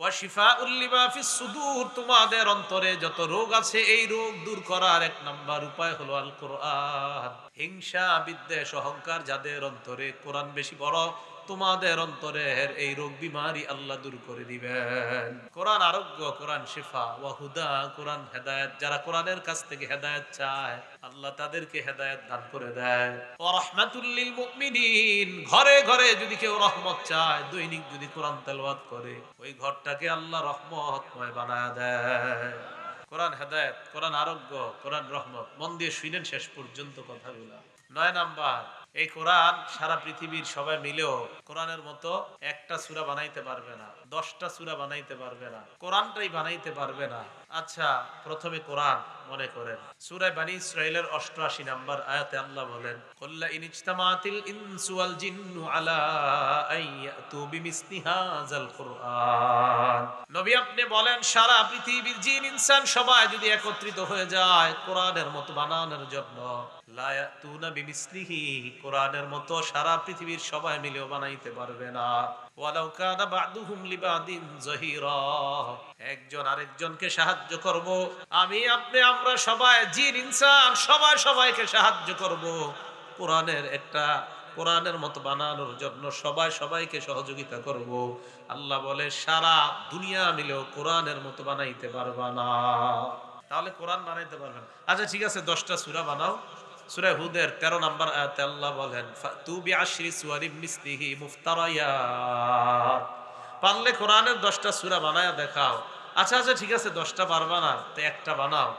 ওয়া শিফাউল লিমা ফিস সুদূর, তোমাদের অন্তরে যত রোগ আছে এই রোগ দূর করার এক নাম্বার উপায় হলো আল কোরআন। হিংসা, বিদ্বেষ, অহংকার যাদের অন্তরে, কোরআন বেশি বড়, তোমাদের অন্তরের এই রোগ বিমারি আল্লাহ দূর করে দিবেন। কোরআন আরোগ্য, কোরআন শিফা, ওয়া হুদা, কোরআন হেদায়েত। যারা কোরআনের কাছ থেকে হেদায়েত চায় আল্লাহ তাদেরকে হেদায়েত দান করে দেয়। ওয়া রাহমাতুল লিল মুমিনিন, ঘরে ঘরে যদি কেউ রহমত চায়, দৈনিক যদি কোরআন তেলাওয়াত করে, ওই ঘরটাকে আল্লাহ রহমতময় বানায় দেয়। কোরআন হেদায়েত, কোরআন আরোগ্য, কোরআন রহমত। মন দিয়ে শুনেন শেষ পর্যন্ত কথাগুলা। ৯ নাম্বার, এই কোরআন সারা পৃথিবীর সবাই মিলেও কোরআনের মতো একটা সূরা বানাইতে পারবে না, 10টা সূরা বানাইতে পারবে না, কোরআনটাই বানাইতে পারবে না। আচ্ছা, প্রথমে কোরআন মনে করেন। সূরা বনী ইসরাঈলের ৮৮ নাম্বার আয়াতে আল্লাহ বলেন, কুল্লা ইন ইজতামাতিল ইনসু ওয়াল জিন্নু আলা আইয়াতু বিমিসলি হাযাল কুরআন। নবী আপনি বলেন, সারা পৃথিবীর জিন ইনসান সবাই যদি একত্রিত হয়ে যায় কোরআনের মতো বানানোর জন্য, লা ইয়াতুনা বিমিসলিহি, কোরআনের মতো সারা পৃথিবীর সবাই মিলেও বানাইতে পারবে না। ওয়ালাউ কানা বা'দুহুম লিবাদিন যহিরা, একজন আরেকজনকে সাহায্য করব, আমি আপনি আমরা সবাই জিন ইনসান সবাই সবাইকে সাহায্য করব কোরআনের মতো বানানোর জন্য, সবাই সবাইকে সহযোগিতা করব। আল্লাহ বলে সারা দুনিয়া মিলেও কোরআনের মতো বানাইতে পারবা না। তাহলে কোরআন বানাইতে পারবেন। আচ্ছা ঠিক আছে, 10টা সূরা বানাও। সূরা হুদের 13 নম্বর আয়াতে আল্লাহ বলেন, ফাতু বিআশরি সুওয়ারিম মিসলিহি মুফতারায়াত, পারলে কোরআনের 10টা সূরা বানায়া দেখাও। আচ্ছা আচ্ছা ঠিক আছে, 10টা পারবা না তো একটা বানাও।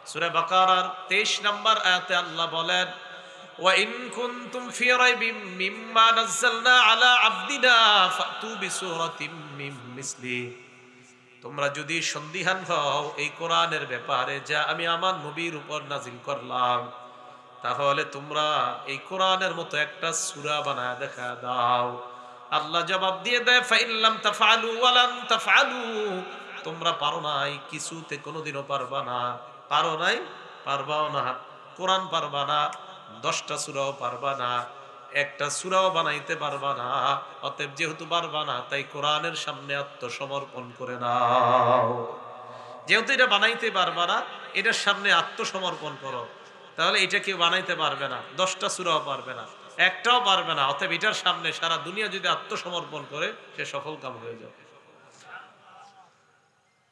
সূরা বাকারার 23 নম্বর আয়াতে আল্লাহ বলেন, ওয়া ইন কুনতুম ফি রাইবিম মিম্মা নাযালনা আলা আবদিনা ফাতু বিসূরাতিম মিন মিসলি, তোমরা যদি সন্দিহান হও এই কোরআনের ব্যাপারে যা আমি আমার নবীর উপর নাজিল করলাম, তাহলে তোমরা এই কোরআনের মতো একটা সূরা বানায় দেখা দাও। আল্লাহ জবাব দিয়ে দেয়, ফাইল্লাম তাফআলু ওয়ালান তাফআলু, তোমরা পারো নাই, কিছুতে কোনোদিনও পারবা না, পারো নাই, পারবাও না। কোরআন পারবা না, 10টা সূরাও পারবা না, একটা সূরাও বানাইতে পারবা না। অতএব যেহেতু পারবা না, তাই কোরআনের সামনে আত্মসমর্পণ করে নাও। যেহেতু এটা বানাইতে পারবা না, এটার সামনে আত্মসমর্পণ করো। তাহলে এটা কেউ বানাইতে পারবে না, 10টা সূরাও পারবে না, একটাও পারবে না। অতএব এটার সামনে সারা দুনিয়া যদি আত্মসমর্পণ করে, সে সফল কাম হয়ে যাবে।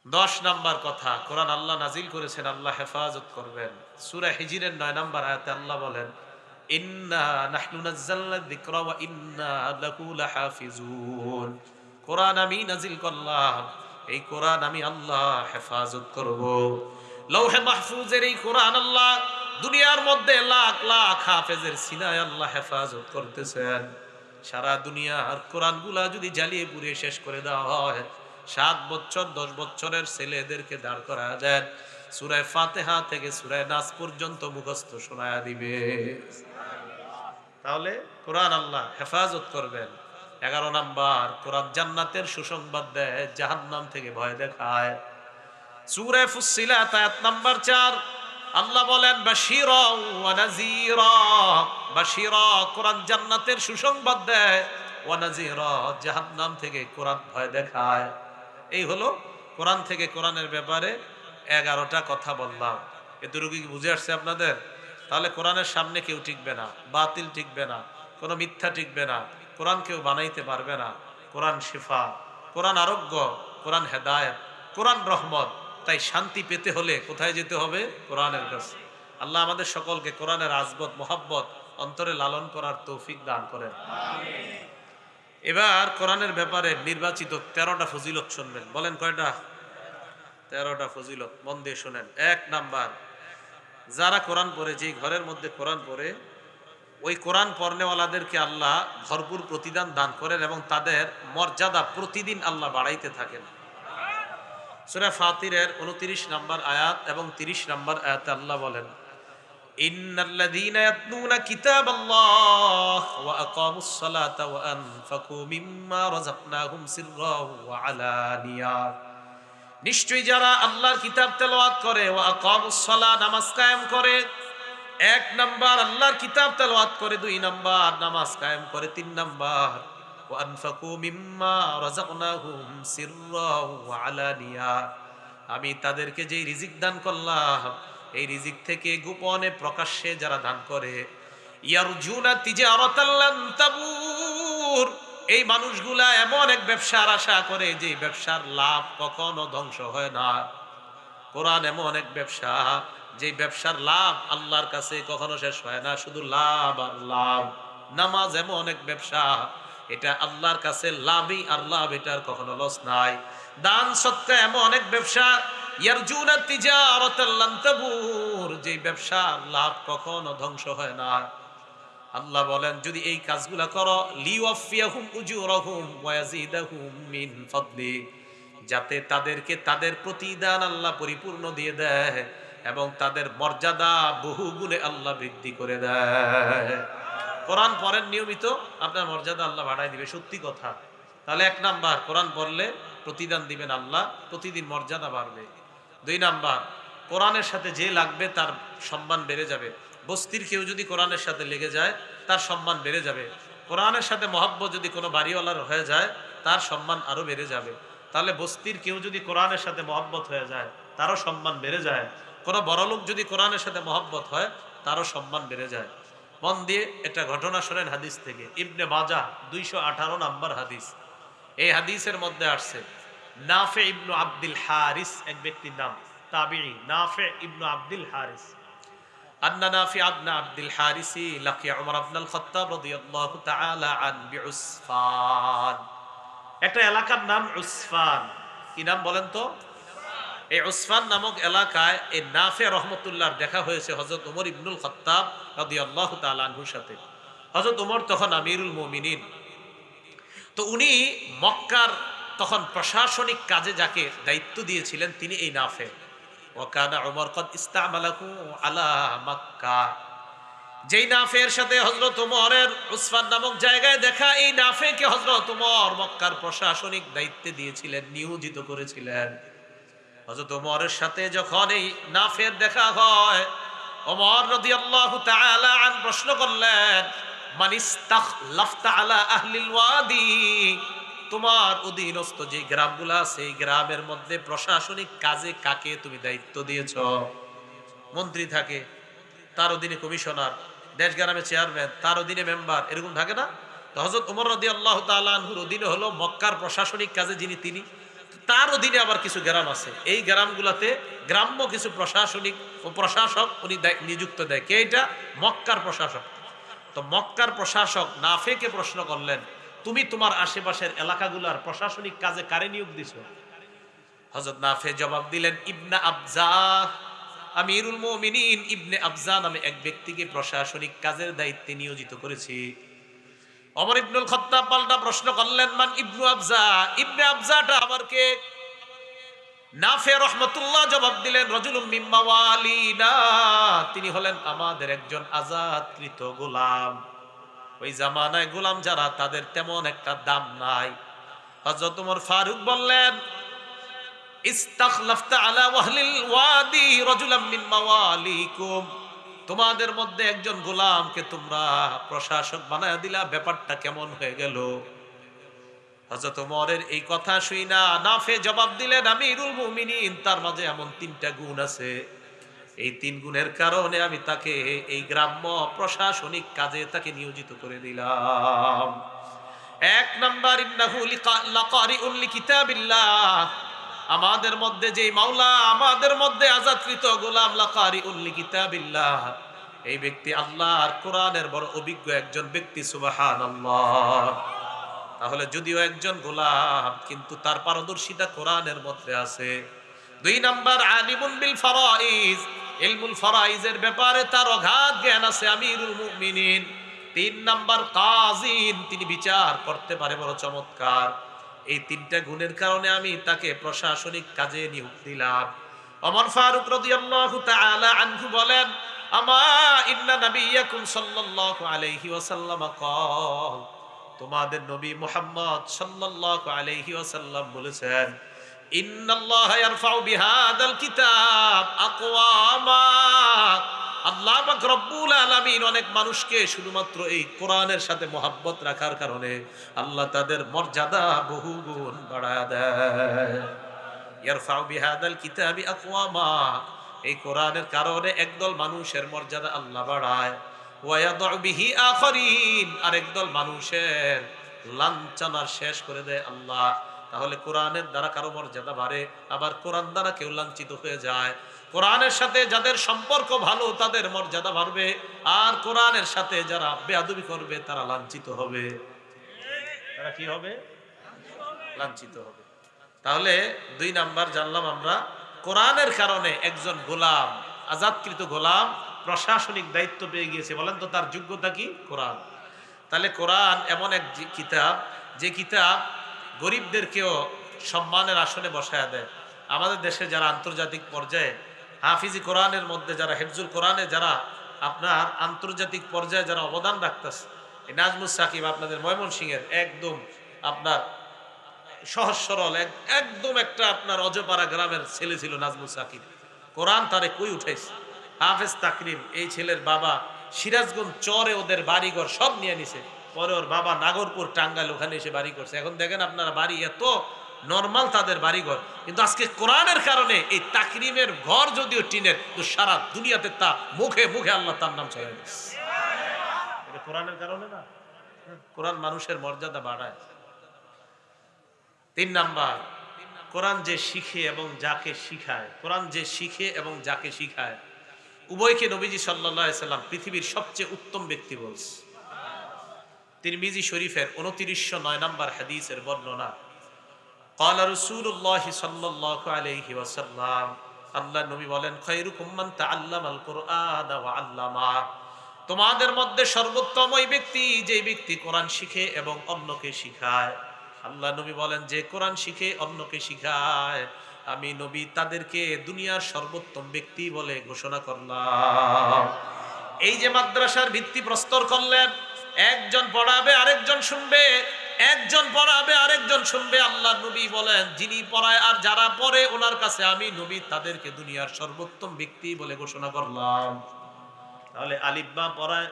10 নাম্বার কথা, কোরআন আল্লাহ নাজিল করেছেন, আল্লাহ হেফাজত করবেন। সূরা হিজরের 9 নাম্বার আয়াতে আল্লাহ বলেন, ইন্না নাহনু নাযালনা যিকরা ওয়া ইন্না লাহু লাহাফিজুন, কোরআন আমি নাজিল করলাম, এই কোরআন আমি আল্লাহ হেফাজত করব। লৌহে মাহফুজের এই কোরআন আল্লাহ দুনিয়ার মধ্যে লাখ লাখ হাফেজের সিনায় আল্লাহ হেফাজত করতেছেন। সারা দুনিয়ার কোরআনগুলা যদি জ্বালিয়ে পুড়িয়ে শেষ করে দেওয়া হয়, 7 বছর 10 বছরের ছেলেদেরকে দাঁড় করা দেন, সূরা ফাতিহা থেকে সূরা নাস পর্যন্ত মুখস্থ শোনায়া দিবে। তাহলে কোরআন আল্লাহ হেফাজত করবেন। 11 নাম্বার, কোরআন জান্নাতের সুসংবাদ দেয়, জাহান্নাম থেকে ভয় দেখায়। সূরা ফুসসিলাত আয়াত নাম্বার 4 আল্লাহ বলেন, বাশীরা ওয়া নাযীরা, বাশীরা কোরআন জান্নাতের সুসংবাদ দেয়, ওয়া নাযীরা জাহান্নাম থেকে কোরআন ভয় দেখায়। এই হলো কোরআন থেকে কোরআনের ব্যাপারে 11টা কথা বললাম। এতটুকু কি বুঝে আসছে আপনাদের? তাহলে কোরআনের সামনে কেউ টিকবে না, বাতিল টিকবে না, কোনো মিথ্যা টিকবে না, কোরআন কেউ বানাইতে পারবে না। কোরআন শিফা, কোরআন আরোগ্য, কোরআন হেদায়েত, কোরআন রহমত। তাই শান্তি পেতে হলে কোথায় যেতে হবে? কোরআনের কাছে। আল্লাহ আমাদের সকলকে কোরআনের আজবত মোহাব্বত অন্তরে লালন করার তৌফিক দান করেন। এবার কোরআনের ব্যাপারে নির্বাচিত 13টা ফজিলত শুনবেন। বলেন কয়টা? 13টা ফজিলত, মন দিয়ে শুনেন। 1 নাম্বার, যারা কোরআন পড়ে, যে ঘরের মধ্যে কোরআন পড়ে, ওই কোরআন পড়নেওয়ালাদেরকে আল্লাহ ভরপুর প্রতিদান দান করেন এবং তাদের মর্যাদা প্রতিদিন আল্লাহ বাড়াইতে থাকেন। সূরা ফাতিরের 29 নাম্বার আয়াত এবং 30 নাম্বার আয়াতে আল্লাহ বলেন, ইন্নাল্লাযীনা ইয়াতলুনা কিতাবাল্লাহ ওয়া আকামুস সালাতা ওয়া আনফাকু মিম্মা রাযাকনাহুম সিররাও ওয়া আলানিয়া, নিশ্চয়ই যারা আল্লাহর কিতাব তেলাওয়াত করে, ওয়া আকামুস সালাহ নামাজ কায়েম করে, 1 নাম্বার আল্লাহর কিতাব তেলাওয়াত করে, 2 নাম্বার নামাজ কায়েম করে, 3 নাম্বার وأنفقوا مما رزقناهم سرا وعلانية। আমি তাদেরকে যেই রিজিক দান করলাম, এই রিজিক থেকে গোপনে প্রকাশ্যে যারা দান করে, ইয়ারজুনা তিজারাতাল লান তাবুর, এই মানুষগুলা এমন এক ব্যবসার আশা করে যে ব্যবসার লাভ কখনো ধ্বংস হয় না। কোরআন এমন এক ব্যবসা, যে ব্যবসার লাভ আল্লাহর কাছে কখনো শেষ হয় না, শুধু লাভ আর লাভ। নামাজ এমন এক ব্যবসা, এটা আল্লাহর কাছে লাভই আর লাভ, এটার কখনো লস নাই। দান সৎকা এমন এক ব্যবসা, ইয়ারজুনা তিজারাতাল লান তাবুর, যে ব্যবসার লাভ কখনো ধ্বংস হয় না। আল্লাহ বলেন যদি এই কাজগুলা করো, লিওয়াফিয়াহুম উজুরহুম ওয়া ইয়াজিদাহুম মিন ফাদলি, যাতে তাদেরকে তাদের প্রতিদান আল্লাহ পরিপূর্ণ দিয়ে দেয় এবং তাদের মর্যাদা বহুগুণে আল্লাহ বৃদ্ধি করে দেয়। কোরআন পড়েন নিয়মিত, আপনার মর্যাদা আল্লাহ বাড়ায় দিবে, সত্যি কথা। তাহলে 1 নাম্বার, কোরআন পড়লে প্রতিদান দিবেন আল্লাহ, প্রতিদিন মর্যাদা বাড়বে। 2 নাম্বার, কোরআনের সাথে যে লাগবে তার সম্মান বেড়ে যাবে। বস্তির কেউ যদি কোরআনের সাথে লেগে যায়, তার সম্মান বেড়ে যাবে। কোরআনের সাথে মহব্বত যদি কোনো বাড়িওয়ালার হয়ে যায়, তার সম্মান আরো বেড়ে যাবে। তাহলে বস্তির কেউ যদি কোরআনের সাথে মহব্বত হয়ে যায়, তারও সম্মান বেড়ে যায়। কোনো বড়লোক যদি কোরআনের সাথে মহব্বত হয়, তারও সম্মান বেড়ে যায়। মন দিয়ে একটা ঘটনা শোনেন হাদিস থেকে, ইবনে মাজাহ 218 নাম্বার হাদিস। এই হাদিসের মধ্যে আসছে নাফে ইবনু আব্দুল হারিস, এক ব্যক্তির নাম, তাবিঈ নাফে ইবনু আব্দুল হারিস। আন্না নাফি ইবনু আব্দুল হারিসি লাকিয়া উমর ইবনুল খাত্তাব রাদিয়াল্লাহু তাআলা আন বিউসফান। একটা এলাকার নাম উসফান। কি নাম বলেন তো? এই উসফান নামক এলাকায় এই নাফে রহমতুল্লাহর দেখা হয়েছে হযরত ওমর ইবনুল খাত্তাব রাদিয়াল্লাহু তাআলা আনহুর সাথে। হযরত ওমর তখন আমিরুল মুমিনিন। তো উনি মক্কার তখন প্রশাসনিক কাজে যাকে দায়িত্ব দিয়েছিলেন তিনি এই নাফে। ওয়াকানা ওমর কদ ইস্তামালাহু আলা মক্কা। যেই নাফের সাথে হযরত ওমরের উসফান নামক জায়গায় দেখা, এই নাফেকে হযরত ওমর মক্কার প্রশাসনিক দায়িত্বে দিয়েছিলেন, নিয়োজিত করেছিলেন। হযরত ওমরের সাথে যখন এই নাফের দেখা হয়, ওমর রাদিয়াল্লাহু তাআলা আন প্রশ্ন করলেন, মান ইস্তাখলাফতা আলা আহলিল ওয়াদি, তোমার অধীনস্থ যে গ্রামগুলো আছে এই গ্রামের মধ্যে প্রশাসনিক কাজে কাকে তুমি দায়িত্ব দিয়েছো? মন্ত্রী থাকে, তার অধীনে কমিশনার, দেশ গ্রামে চেয়ারম্যান, তার অধীনে মেম্বার, এরকম থাকে না? তো হযরত ওমর রাদিয়াল্লাহু তাআলা আনহুর অধীনে হলো মক্কার প্রশাসনিক কাজে যিনি, তিনি, তার অধীনে আবার কিছু গ্রাম আছে। এই গ্রামগুলোতে গ্রাম্য কিছু প্রশাসনিক ও প্রশাসক উনি নিযুক্ত দেয়। কে এটা? মক্কার প্রশাসক। তো মক্কার প্রশাসক নাফেকে প্রশ্ন করলেন, তুমি তোমার আশেপাশের এলাকাগুলোর প্রশাসনিক কাজে কারে নিয়োগ দিছো? হযরত নাফে জবাব দিলেন, ইবনে আবজা, আমিরুল মুমিনিন ইবনে আবজা নামে এক ব্যক্তিকে প্রশাসনিক কাজের দায়িত্বে নিয়োজিত করেছি। ওমর ইবনুল খাত্তাব পাল্টা প্রশ্ন করলেন, মান ইবনু আবজা, ইবনে আবজাটা আবার কে? নাফে রহমাতুল্লাহ জবাব দিলেন, রাজুলুম মিন মাওয়ালিনা, তিনি হলেন আমাদের একজন আযাদকৃত গোলাম। ওই জামানায় গোলাম যারা, তাদের তেমন একটা দাম নাই। হযরত ওমর ফারুক বললেন, ইস্তাখলাফতা আলা আহলিল ওয়াদি রাজুলাম মিন মাওয়ালিকুম, তোমাদের মধ্যে একজন গোলামকে তোমরা প্রশাসক বানায়া দিলা, ব্যাপারটা কেমন হয়ে গেল? হযরত ওমরের এই কথা শুইনা নাফে জবাব দিলেন, আমিরুল মুমিনিন, তার মাঝে এমন 3টা গুণ আছে, এই 3 গুণের কারণে আমি তাকে এই গ্রাম্য প্রশাসনিক কাজে তাকে নিয়োজিত করে দিলাম। 1 নাম্বার, ইন্নাহু লাকারিউন লিকিতাবিল্লাহ, আমাদের মধ্যে যেই মাওলা আমাদের মধ্যে আযাদকৃত গোলাম, লাকারিউন লিকিতাবিল্লাহ, এই ব্যক্তি আল্লাহর কোরআনের বড় অভিজ্ঞ একজন ব্যক্তি, সুবহানাল্লাহ। তাহলে যদিও একজন গোলাম, কিন্তু তার পারদর্শিতা কোরআনের মধ্যে আছে। 2 নাম্বার, আলিমুন বিল ফারাইজ, ইলমুল ফারাইজের ব্যাপারে তার অগাধ জ্ঞান আছে, আমিরুল মুমিনিন। 3 নাম্বার, কাযিন, তিনি বিচার করতে পারে বড় চমৎকার। এই 3টা গুণের কারণে আমি তাকে প্রশাসনিক কাজে নিয়োগ দিলাম। ওমর ফারুক রাদিয়াল্লাহু তাআলা আনহু বলেন, আমা ইন্না নাবিয়্যাকুম সাল্লাল্লাহু আলাইহি ওয়াসাল্লাম ক্বাল, তোমাদের নবী মুহাম্মদ সাল্লাল্লাহু আলাইহি ওয়াসাল্লাম বলেছেন, ইন্নাল্লাহা ইয়ারফাউ বিহাদাল কিতাব আকওয়ামা আল্লাহ পাক রব্বুল আলামিন অনেক মানুষকে শুধুমাত্র এই কোরআনের সাথে মহাব্বত রাখার কারণে আল্লাহ তাদের মর্যাদা বহু গুণ বাড়ায় দেয়। ইয়ারফাউ বিহাদাল কিতাবি আকওয়ামা, এই কোরআনের কারণে একদল মানুষের মর্যাদা আল্লাহ বাড়ায়। ওয়া ইয়াদউ বিহি আখারিন, আর একদল মানুষের লাঞ্ছনার শেষ করে দেয় আল্লাহ। তাহলে কোরআনের দ্বারা কারো মর্যাদা বাড়ে, আবার কোরআন দ্বারা কেউ লাঞ্ছিত হয়ে যায়। কোরআনের সাথে যাদের সম্পর্ক ভালো তাদের মর্যাদা বাড়বে, আর কোরআনের সাথে যারা বেয়াদবি করবে তারা লাঞ্ছিত হবে। তারা কি হবে? লাঞ্ছিত হবে। তাহলে 2 নাম্বার জানলাম আমরা, কোরআনের কারণে একজন গোলাম, আজাদকৃত গোলাম প্রশাসনিক দায়িত্ব পেয়ে গিয়েছে। বলেন তো তার যোগ্যতা কি? কোরআন। তাহলে কোরআন এমন এক কিতাব, যে কিতাব গরিবদেরকেও সম্মানের আসনে বসায়া দেয়। আমাদের দেশে যারা আন্তর্জাতিক পর্যায়ে হাফিজি কোরআনের মধ্যে যারা হেফজুল কোরআনে যারা আপনার আন্তর্জাতিক পর্যায়ে যারা অবদান রাখতেছে, এই নাজমুস সাকিব আপনাদের ময়মনসিংহের একদম আপনার সহজ সরল একদম একটা আপনার অজপাড়া গ্রামের ছেলে ছিল নাজমুস সাকিব। কোরআন তারে কই উঠাইছে। হাফেজ তাকরিম, এই ছেলের বাবা সিরাজগঞ্জ চরে ওদের বাড়িঘর সব নিয়ে নিছে। পরে ওর বাবা নাগরপুর টাঙ্গাইল ওখানে এসে বাড়ি করছে। এখন দেখেন আপনারা বাড়ি এত নরমাল তাদের বাড়িঘর, কিন্তু আজকে কোরআনের কারণে এই তাকরিমের ঘর যদিও টিনের, তো সারা দুনিয়াতে তা মুখে মুখে আল্লাহ তার নাম চলে গেছে। এটা কোরআনের কারণে না? কোরআন মানুষের মর্যাদা বাড়ায়। 3 নাম্বার, কোরআন যে শিখে এবং যাকে শিখায়, কোরআন যে শিখে এবং যাকে শিখায় উভয়কে নবীজি সাল্লাল্লাহু আলাইহি সাল্লাম পৃথিবীর সবচেয়ে উত্তম ব্যক্তি বলছে। তিরমিজি শরীফের 2909 নাম্বার হাদিসের বর্ণনা, ক্বালা রাসূলুল্লাহ সাল্লাল্লাহু আলাইহি ওয়াসাল্লাম, আল্লাহর নবী বলেন, খায়রুকুম মান তাআল্লামাল কুরআনা ওয়া আল্লামা, তোমাদের মধ্যে সর্বোত্তম ওই ব্যক্তি যে ব্যক্তি কোরআন শিখে এবং অন্যকে শিখায়। আল্লাহ নবী বলেন, যে কোরআন শিখে অন্যকে শিখায় আমি নবী তাদেরকে দুনিয়ার সর্বোত্তম ব্যক্তি বলে ঘোষণা করলাম। এই যে মাদ্রাসার ভিত্তি প্রস্তর করলেন, একজন পড়াবে আরেকজন শুনবে, একজন পড়াবে আরেকজন শুনবে। আল্লাহ নবী বলেন, যিনি পড়ায় আর যারা পড়ে ওনার কাছে আমি নবী তাদেরকে দুনিয়ার সর্বোত্তম ব্যক্তি বলে ঘোষণা করলাম। তাহলে আলিফ বা পড়ায়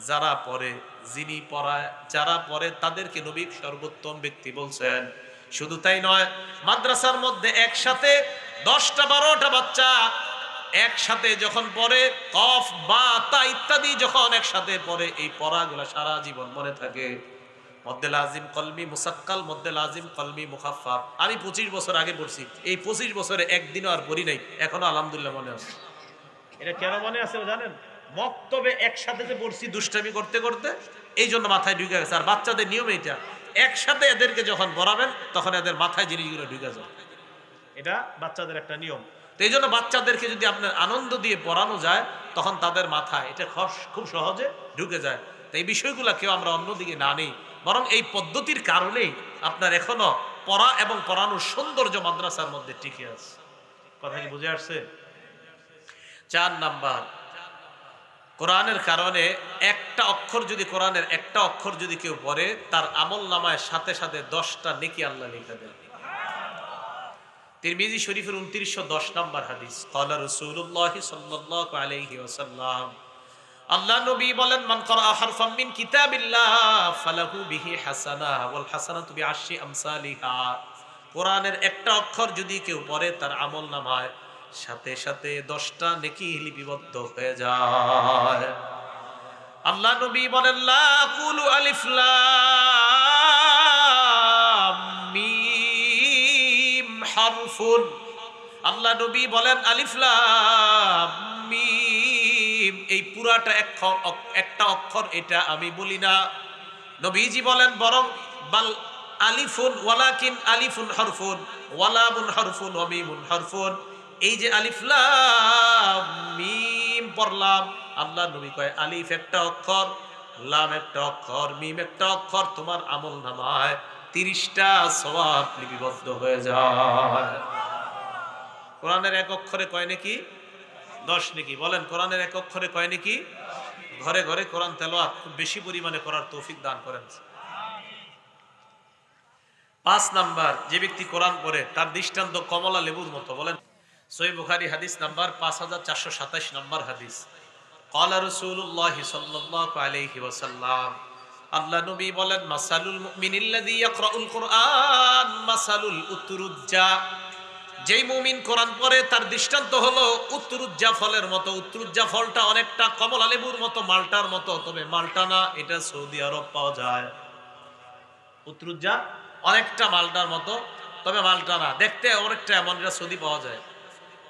যারা পড়ে, যিনি পড়ায় যারা পড়ে তাদেরকে নবী সর্বোত্তম ব্যক্তি বলছেন। শুধু তাই নয়, মাদ্রাসার মধ্যে একসাথে 10টা 12টা বাচ্চা একসাথে যখন পড়ে, কফ বা তা ইত্যাদি যখন একসাথে পড়ে, এই পড়াগুলো সারা জীবন মনে থাকে। মদ্দে লাজিম কলমি মুসাক্কাল, মদ্দে লাজিম কলমি মুখাফফাফ। আমি 25 বছর আগে পড়ছি, এই 25 বছরে একদিনও আর পড়ি নাই, এখনো আলহামদুলিল্লাহ মনে আছে। এটা কেন মনে আছে জানেন? মক্তবে একসাথে যে পড়ছি দুষ্টামি করতে করতে, এই জন্য মাথায় ঢুকে গেছে। আর বাচ্চাদের নিয়ম এইটা, একসাথে এদেরকে যখন পড়াবেন তখন এদের মাথায় জিনিসগুলো ঢুকে যায়। এটা বাচ্চাদের একটা নিয়ম। তো এই জন্য বাচ্চাদেরকে যদি আপনার আনন্দ দিয়ে পড়ানো যায় তখন তাদের মাথায় এটা খুব সহজে ঢুকে যায়। তো এই বিষয়গুলো কেউ আমরা অন্যদিকে না নেই, বরং এই পদ্ধতির কারণেই আপনার এখনো পড়া এবং পড়ানোর সৌন্দর্য মাদ্রাসার মধ্যে টিকে আছে। কথা কি বুঝে আসছে? 4 নাম্বার, কোরআনের কারণে একটা অক্ষর যদি, কোরআনের একটা অক্ষর যদি কেউ পড়ে, তার আমল নামায় সাথে সাথে 10টা নেকি আল্লাহ লিখে দেন। তিরমিজি শরীফের 2910 নাম্বার হাদিস, ক্বালা রাসূলুল্লাহ সাল্লাল্লাহু আলাইহি ওয়াসাল্লাম, আল্লাহ নবী বলেন, মান ক্বারা হারফাম মিন কিতাবিল্লাহ ফালাহু বিহি হাসানাহ ওয়াল হাসানাতু বিআশরি আমসালিহা। কোরআনের একটা অক্ষর যদি কেউ পড়ে তার আমল নামায় সাথে সাথে 10টা নেকি লিপিবদ্ধ হয়ে যায়। আল্লাহ নবী বলেন, লা আকুলু আলিফ লাম মিম হারফুন। আল্লাহ নবী বলেন, আলিফ লাম মিম এই পুরাটা একটা অক্ষর, এটা আমি বলি না। নবীজি বলেন, বরং বাল আলিফুন ওয়ালাকিন আলিফুন হরফুন ওয়ালামুন হরফুন ওয়া মিমুন হরফুন। এই যে আলিফ লাম মিম পড়লাম, আল্লাহ নবী কয় আলিফ একটা অক্ষর, লাম একটা অক্ষর, মিম একটা অক্ষর, তোমার আমল নামায় 30টা সওয়াব লিপিবদ্ধ হয়ে যায়। কোরআনের এক অক্ষরে কয় নাকি? 10 নাকি। বলেন, কোরআনের এক অক্ষরে কয় নাকি? ঘরে ঘরে কোরআন তেলাওয়াত খুব বেশি পরিমাণে করার তৌফিক দান করেন। 5 নাম্বার, যে ব্যক্তি কোরআন পড়ে তার দৃষ্টান্ত কমলা লেবুর মতো। বলেন, সহিহ বুখারী হাদিস নাম্বার 5427 নাম্বার হাদিস, ক্বালা রাসূলুল্লাহ সাল্লাল্লাহু আলাইহি ওয়াসাল্লাম, আল্লাহ নবী বলেন, মাসালুল মুমিনিল্লাযী ইয়াকরাউল কুরআন মাসালুল উতরুজ্জা, যেই মুমিন কোরআন পড়ে তার দৃষ্টান্ত হলো উতরুজ্জা ফলের মতো। উতরুজ্জা ফলটা অনেকটা কমলা লেবুর মতো, মালটার মতো, তবে মালটা না, এটা সৌদি আরব পাওয়া যায়। উতরুজ্জা অনেকটা মালটার মতো, তবে মালটা না, দেখতে অনেকটা এমন, এটা সৌদি পাওয়া যায়।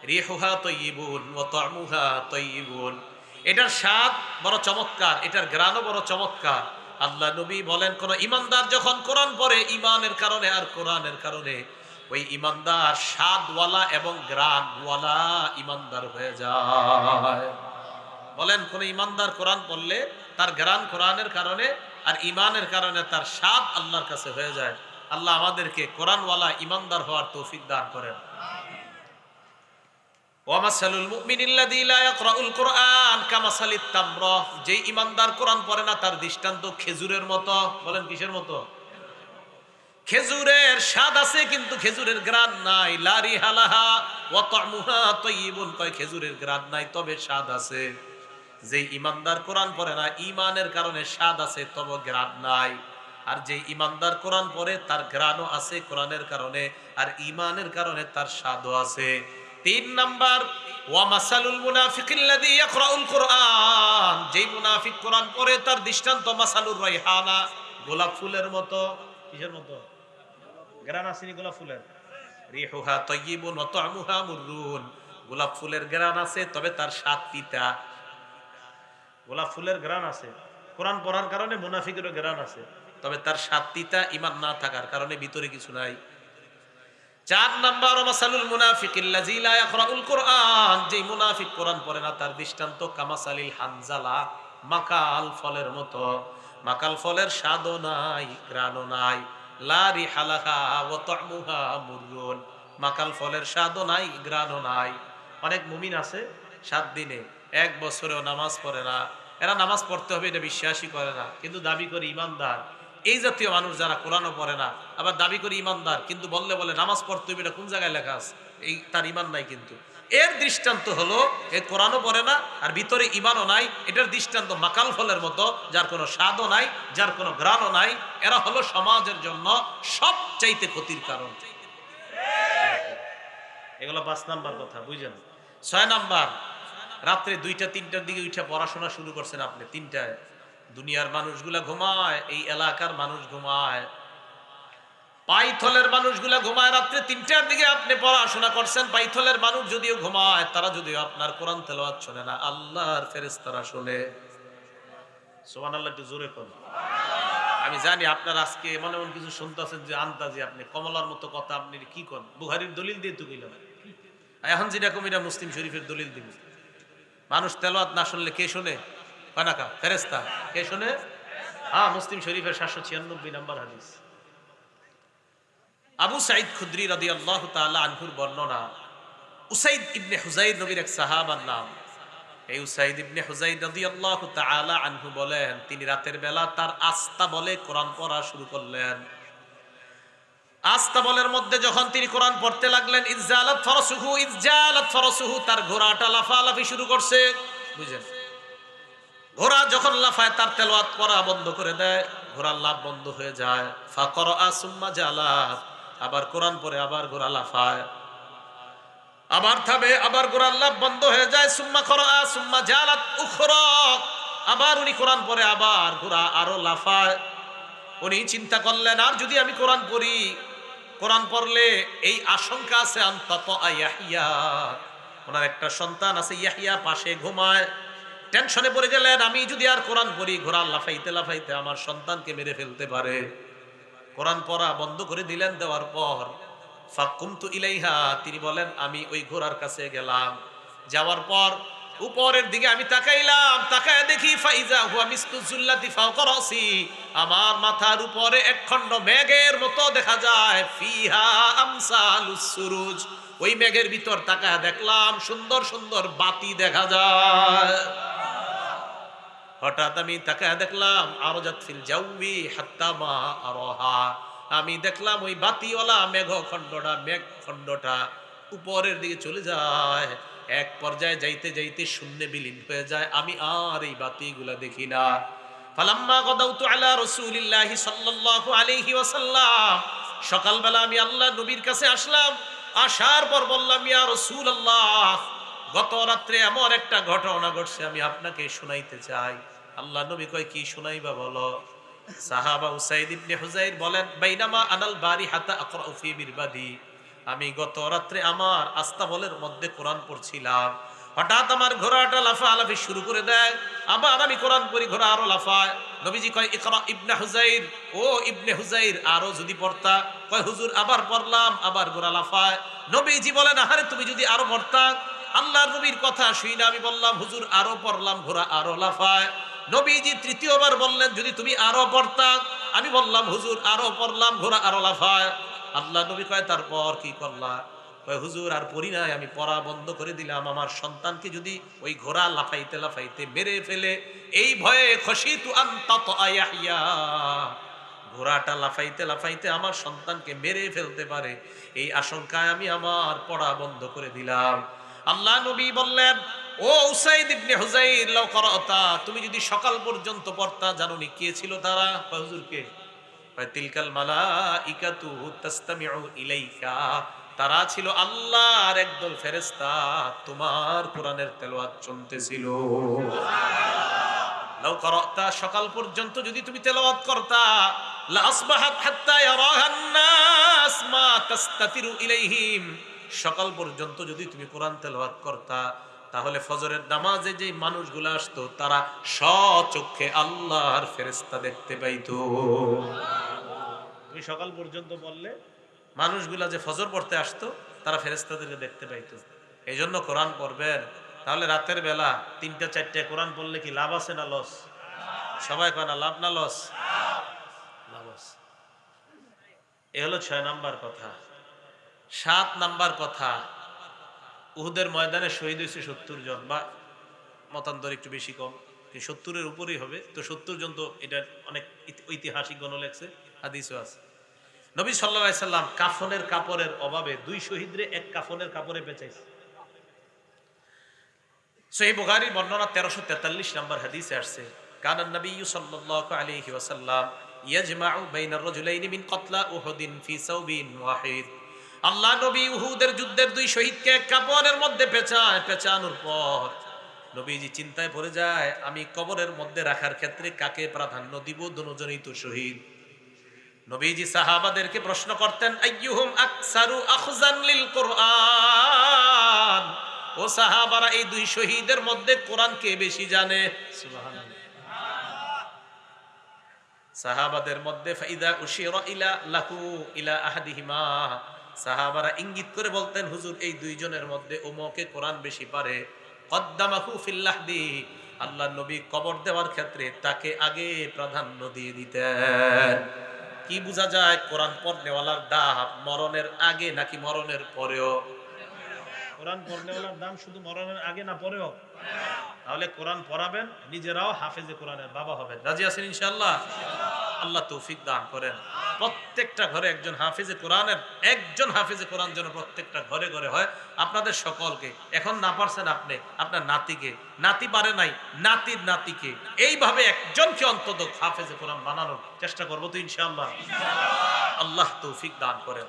রিহুহা তাইয়িবুন ওয়া তা'মুহা তাইয়িবুন, এটার স্বাদ বড় চমৎকার, এটার ঘ্রাণও বড় চমৎকার। আল্লাহ নবী বলেন, কোন ইমানদার যখন কোরআন পড়ে ইমানের কারণে আর কোরআনের কারণে, ওই ইমানদার স্বাদওয়ালা এবং ঘ্রাণওয়ালা ইমানদার হয়ে যায়। বলেন, কোন ইমানদার কোরআন পড়লে তার ঘ্রাণ কোরআনের কারণে আর ইমানের কারণে তার স্বাদ আল্লাহর কাছে হয়ে যায়। আল্লাহ আমাদেরকে কোরআনওয়ালা ইমানদার হওয়ার তৌফিক দান করেন। ওয়ামাসালুল মুমিনিল্লাযী লা ইয়াকরাউল কুরআন কামাসালিত তামরা, যে ইমানদার কোরআন পড়ে না তার দৃষ্টান্ত খেজুরের মতো। বলেন কিসের মতো? খেজুরের স্বাদ আছে কিন্তু খেজুরের ঘ্রাণ নাই। লা রিহালাহা ওয়া তা'মুহা তাইয়িবুন, কয় খেজুরের ঘ্রাণ নাই তবে স্বাদ আছে। যে ইমানদার কোরআন পড়ে না ইমানের কারণে স্বাদ আছে তবে ঘ্রাণ নাই, আর যে ইমানদার কোরআন পড়ে তার ঘ্রাণও আছে কোরআনের কারণে আর ইমানের কারণে তার স্বাদও আছে। 3 নাম্বার, ওয়া মাসালুল মুনাফিকিল্লাযী ইয়াকরাউল কুরআন, যেই মুনাফিক কোরআন পড়ে তার দৃষ্টান্ত মাসালুর রাইহানা, গোলাপ ফুলের মতো। কিসের মতো? ঘ্রাণ আসেনি গোলাপ ফুলের? রিহুহা তাইয়িবুন ওয়া তা'মুহা মুররুন, গোলাপ ফুলের ঘ্রাণ আছে তবে তার স্বাদ তিতা। গোলাপ ফুলের ঘ্রাণ আছে, কোরআন পড়ার কারণে মুনাফিকেরও ঘ্রাণ আছে, তবে তার স্বাদ তিতা ঈমান না থাকার কারণে ভিতরে কিছু নাই। 4 নাম্বার, মাসালুল মুনাফিকিল্লাযী লা ইয়াকরাউল কুরআন, যেই মুনাফিক কোরআন পড়ে না তার দৃষ্টান্ত কামাসালিল হানজালা, মাকাল ফলের মতো। মাকাল ফলের স্বাদও নাই ঘ্রাণও নাই। লা রিহালাহা ওয়া তা'মুহা মুররুন, মাকাল ফলের স্বাদও নাই ঘ্রাণও নাই। অনেক মুমিন আছে 7 দিনে 1 বছরেও নামাজ পড়ে না, এরা নামাজ পড়তে হবে এটা বিশ্বাসই করে না, কিন্তু দাবি করে ইমানদার। এই জাতীয় মানুষ যারা কোরআনও পড়ে না আবার দাবি করে ইমানদার, কিন্তু বললে বলে নামাজ পড়তে হবে, এটা কোন জায়গায় লেখা আছে? এই তার ইমান নাই। কিন্তু এর দৃষ্টান্ত হলো এ কোরআনও পড়ে না আর ভিতরে ইমানও নাই। এটার দৃষ্টান্ত মাকাল ফলের মতো, যার কোনো স্বাদও নাই, যার কোনো ঘ্রাণও নাই। এরা হলো সমাজের জন্য সবচাইতে ক্ষতির কারণ। এগুলো 5 নাম্বার কথা, বুঝলেন? 6 নাম্বার, রাত্রে 2টা-3টার দিকে উঠে পড়াশোনা শুরু করছেন আপনি। 3টায় দুনিয়ার মানুষগুলা ঘুমায়, এই এলাকার মানুষ ঘুমায়, পাইথলের মানুষগুলা ঘুমায়। রাত্রে 3টার দিকে আপনি পড়াশোনা করছেন। পাইথলের মানুষ যদিও ঘুমায়, তারা যদিও আপনার কোরআন তেলাওয়াত শোনে না, আল্লাহর ফেরেশতারা শোনে। সুবহানাল্লাহ, একটু জোরে করুন। আমি জানি আপনারা আজকে এমন এমন কিছু শুনতেছেন যে আন্দাজে আপনি কমলার মতো কথা আপনি কি করেন, বুখারীর দলিল দিয়ে তো কইলাম। এখন যেরকম এটা মুসলিম শরীফের দলিল দিব। মানুষ তেলাওয়াত না শুনলে কে শোনে? কানাকা ফেরেশতা। কে শোনে? হ্যাঁ, মুসলিম শরীফের 796 নম্বর হাদিস। আবু সাঈদ খুদরি রাদিয়াল্লাহু তাআলা আনহুর বর্ণনা। উসাইদ ইবনে হুযাইর নবীর এক সাহাবার নাম। এই উসাইদ ইবনে হুযাইর রাদিয়াল্লাহু তাআলা আনহু বলেন, তিনি রাতের বেলা তার আস্তা বলে কোরআন পড়া শুরু করলেন। আস্তা বলের মধ্যে যখন তিনি কোরআন পড়তে লাগলেন, ইজালাত ফারাসুহু, তার ঘোড়াটা লাফালাফি শুরু করছে। বুঝেন, ঘোড়া যখন লাফায় তার তেলাওয়াত করা বন্ধ করে দেয়, ঘোড়ার লাফ বন্ধ হয়ে যায়। ফাকরা সুম্মা জালাত, আবার কোরআন পড়ে আবার ঘোড়া লাফায়, আবার থামে, আবার ঘোড়ার লাফ বন্ধ হয়ে যায়। সুম্মা করা সুম্মা জালাত উখরা, আবার উনি কোরআন পড়ে আবার ঘোড়া আরো লাফায়। উনি চিন্তা করলেন, আর যদি আমি কোরআন পড়ি, কোরআন পড়লে এই আশঙ্কা আছে অন্তত ইয়াহইয়া, ওনার একটা সন্তান আছে ইয়াহইয়া পাশে ঘুমায়। টেনশনে পড়ে গেলেন, আমি যদি আর কোরআন পড়ি, ঘোড়া লাফাইতে লাফাইতে আমার সন্তানকে মেরে ফেলতে পারে। কোরআন পড়া বন্ধ করে দিলেন। দেওয়ার পর ফাকুমতু ইলাইহা, তিনি বলেন আমি ওই ঘোড়ার কাছে গেলাম। যাওয়ার পর উপরের দিকে আমি তাকাইলাম, তাকায় দেখি ফাইজা হুয়া মিসলু যুল্লাতি ফাওকা রাসি, আমার মাথার উপরে একখণ্ড মেঘের মতো দেখা যায়। ফিহা আমসালুস সুরুজ, ওই মেঘের ভিতর তাকায় দেখলাম সুন্দর সুন্দর বাতি দেখা যায়। হঠাৎ আমি তাকায় দেখলাম আরজাত ফিল জাউবি হাত্তা মা আরাহা, আমি দেখলাম ওই বাতিওয়ালা মেঘখণ্ডটা উপরের দিকে চলে যায় এক পর্যায়ে যাইতে যাইতে শূন্যে বিলীন হয়ে যায়, আমি আর এই বাতিগুলা দেখি না। ফালাম্মা গাদাউতু আলা রাসূলিল্লাহি সাল্লাল্লাহু আলাইহি ওয়াসাল্লাম, সকালবেলা আমি আল্লাহ নবীর কাছে আসলাম। আসার পর বললাম, ইয়া রাসূলুল্লাহ, গত রাত্রে এমন একটা ঘটনা ঘটছে, আমি আপনাকে শোনাইতে চাই। আল্লাহ নবী কয়, কি শোনাইবা বলো। সাহাবা উসাইদ ইবনে হুযাইর বলেন, বাইনামা আনাল বারিহাতা আকরাউ ফি মিরবাদি, আমি গত রাত্রে আমার আস্তাবলের মধ্যে কোরআন পড়ছিলাম, হঠাৎ আমার ঘোড়াটা লাফালাফি শুরু করে দেয়, আবার আমি কোরআন পড়ি, ঘোড়া আরো লাফায়। নবীজি কয়, ইকরা ইবনে হুযাইর, ও ইবনে হুযাইর আরো যদি পড়তা। কয়, হুজুর আবার পড়লাম, আবার ঘোড়া লাফায়। নবীজি বলেন, আহারে তুমি যদি আরো পড়তা। আল্লাহর নবীর কথা শুই না, আমি বললাম, হুজুর আরো পড়লাম, ঘোড়া আরো লাফায়। নবীজি তৃতীয়বার বললেন, যদি তুমি আরো পড়তা। আমি বললাম, হুজুর আরো পড়লাম, ঘোড়া আরো লাফায়। আল্লাহ নবী কয়, তারপর কি করলা। কয়, হুজুর আর পড়ি নাই, আমি পড়া বন্ধ করে দিলাম, আমার সন্তানকে যদি ওই ঘোড়া লাফাইতে লাফাইতে মেরে ফেলে, এই ভয়ে খশিতু আন তাতআ ইয়াহইয়া, ঘোড়াটা লাফাইতে লাফাইতে আমার সন্তানকে মেরে ফেলতে পারে, এই আশঙ্কায় আমি আমার পড়া বন্ধ করে দিলাম। আল্লাহ নবী বললেন, ও উসাইদ ইবনে হুযাইর, লাউ করাতা, তুমি যদি সকাল পর্যন্ত পড়তা, জানোনি কে ছিল তারা। হুজুরকে। তিলকাল মালাইকাতু তাসতামিউ ইলাইকা, তারা ছিল আল্লাহর একদল ফেরেশতা, তোমার কোরআনের তেলাওয়াত শুনতেছিল। লাউ করাতা, সকাল পর্যন্ত যদি তুমি তেলাওয়াত করতা, লা আসবাহাত হাত্তা ইয়ারাহান নাস মা তাস্তাতিরু ইলাইহিম, সকাল পর্যন্ত যদি তুমি কোরআন তেলাওয়াত করতা, তাহলে ফজরের নামাজে যে মানুষগুলো আসতো, তারা স্বচক্ষে আল্লাহর ফেরেশতা দেখতে পাইতো। তুমি সকাল পর্যন্ত বললে মানুষগুলা যে ফজর পড়তে আসতো, তারা ফেরেশতাদেরকে দেখতে পাইতো। এই জন্য কোরআন পড়বেন। তাহলে রাতের বেলা 3টা 4টা কোরআন পড়লে কি লাভ আছে না লস? সবাই কয় না লাভ না লস? লাভ আছে। এ হলো 6 নাম্বার কথা। 7 নাম্বার কথা, উহুদের ময়দানে শহীদ হয়েছে 70 জন, বা মতান্তর একটু বেশি কম, 70-এর উপরেই হবে। তো 70 জন তো এটা অনেক ঐতিহাসিক গণ লেখছে, হাদিসও আছে। নবী সাল্লাল্লাহু আলাইহি সাল্লাম কাফনের কাপড়ের অভাবে 2 শহীদরে এক কাফনের কাপড়ে পেঁচাইছে। সহিহ বুখারীর বর্ণনা 1343 নম্বর হাদিসে আসছে, কানান নবী সাল্লাল্লাহু আলাইহি ওয়াসাল্লাম ইয়াজমাউ বাইনার রাজুলাইনি মিন কতলা উহুদিন ফি সাওবিন ওয়াহিদ, আল্লাহ নবী উহুদের যুদ্ধের 2 শহীদকে এক কাপড়ের মধ্যে পেঁচায়। পেঁচানোর পর নবীজি চিন্তায় পড়ে যায়, আমি কবরের মধ্যে রাখার ক্ষেত্রে কাকে প্রাধান্য দিব, দুজনেই তো শহীদ। নবীজি সাহাবাদেরকে প্রশ্ন করতেন, আইয়ুহুম আকসারু আখজান লিল কুরআন, ও সাহাবারা, এই 2 শহীদের মধ্যে কোরআন কে বেশি জানে? সুবহানাল্লাহ। সাহাবাদের মধ্যে ফাইদা উশিরা ইলা লাহু ইলা আহাদিহিমা, সাহাবারা ইঙ্গিত করে বলতেন, হুজুর এই 2 জনের মধ্যে ওমকে কোরআন বেশি পারে। কদ্দামাহু ফিল লাহদি, আল্লাহ নবী কবর দেওয়ার ক্ষেত্রে তাকে আগে প্রাধান্য দিয়ে দিতেন। কি বোঝা যায়, কোরআন পড়নেওয়ালার দাম মরণের আগে নাকি মরণের পরেও? কোরআন পড়নেওয়ালার দাম শুধু মরণের আগে না পরেও? তাহলে কোরআন পড়াবেন, নিজেরাও হাফেজে কোরআনের বাবা হবেন। রাজি আছেন ইনশাআল্লাহ? আল্লাহ তৌফিক দান করেন। প্রত্যেকটা ঘরে একজন হাফেজে কোরআনের, একজন হাফেজে কোরআন যেন প্রত্যেকটা ঘরে ঘরে হয়। আপনাদের সকলকে, এখন না পারছেন আপনি, আপনার নাতিকে, নাতি পারে নাই নাতির নাতিকে, এইভাবে একজনকে অন্তত হাফেজে কোরআন বানানোর চেষ্টা করবো তো ইনশাআল্লাহ। আল্লাহ তৌফিক দান করেন।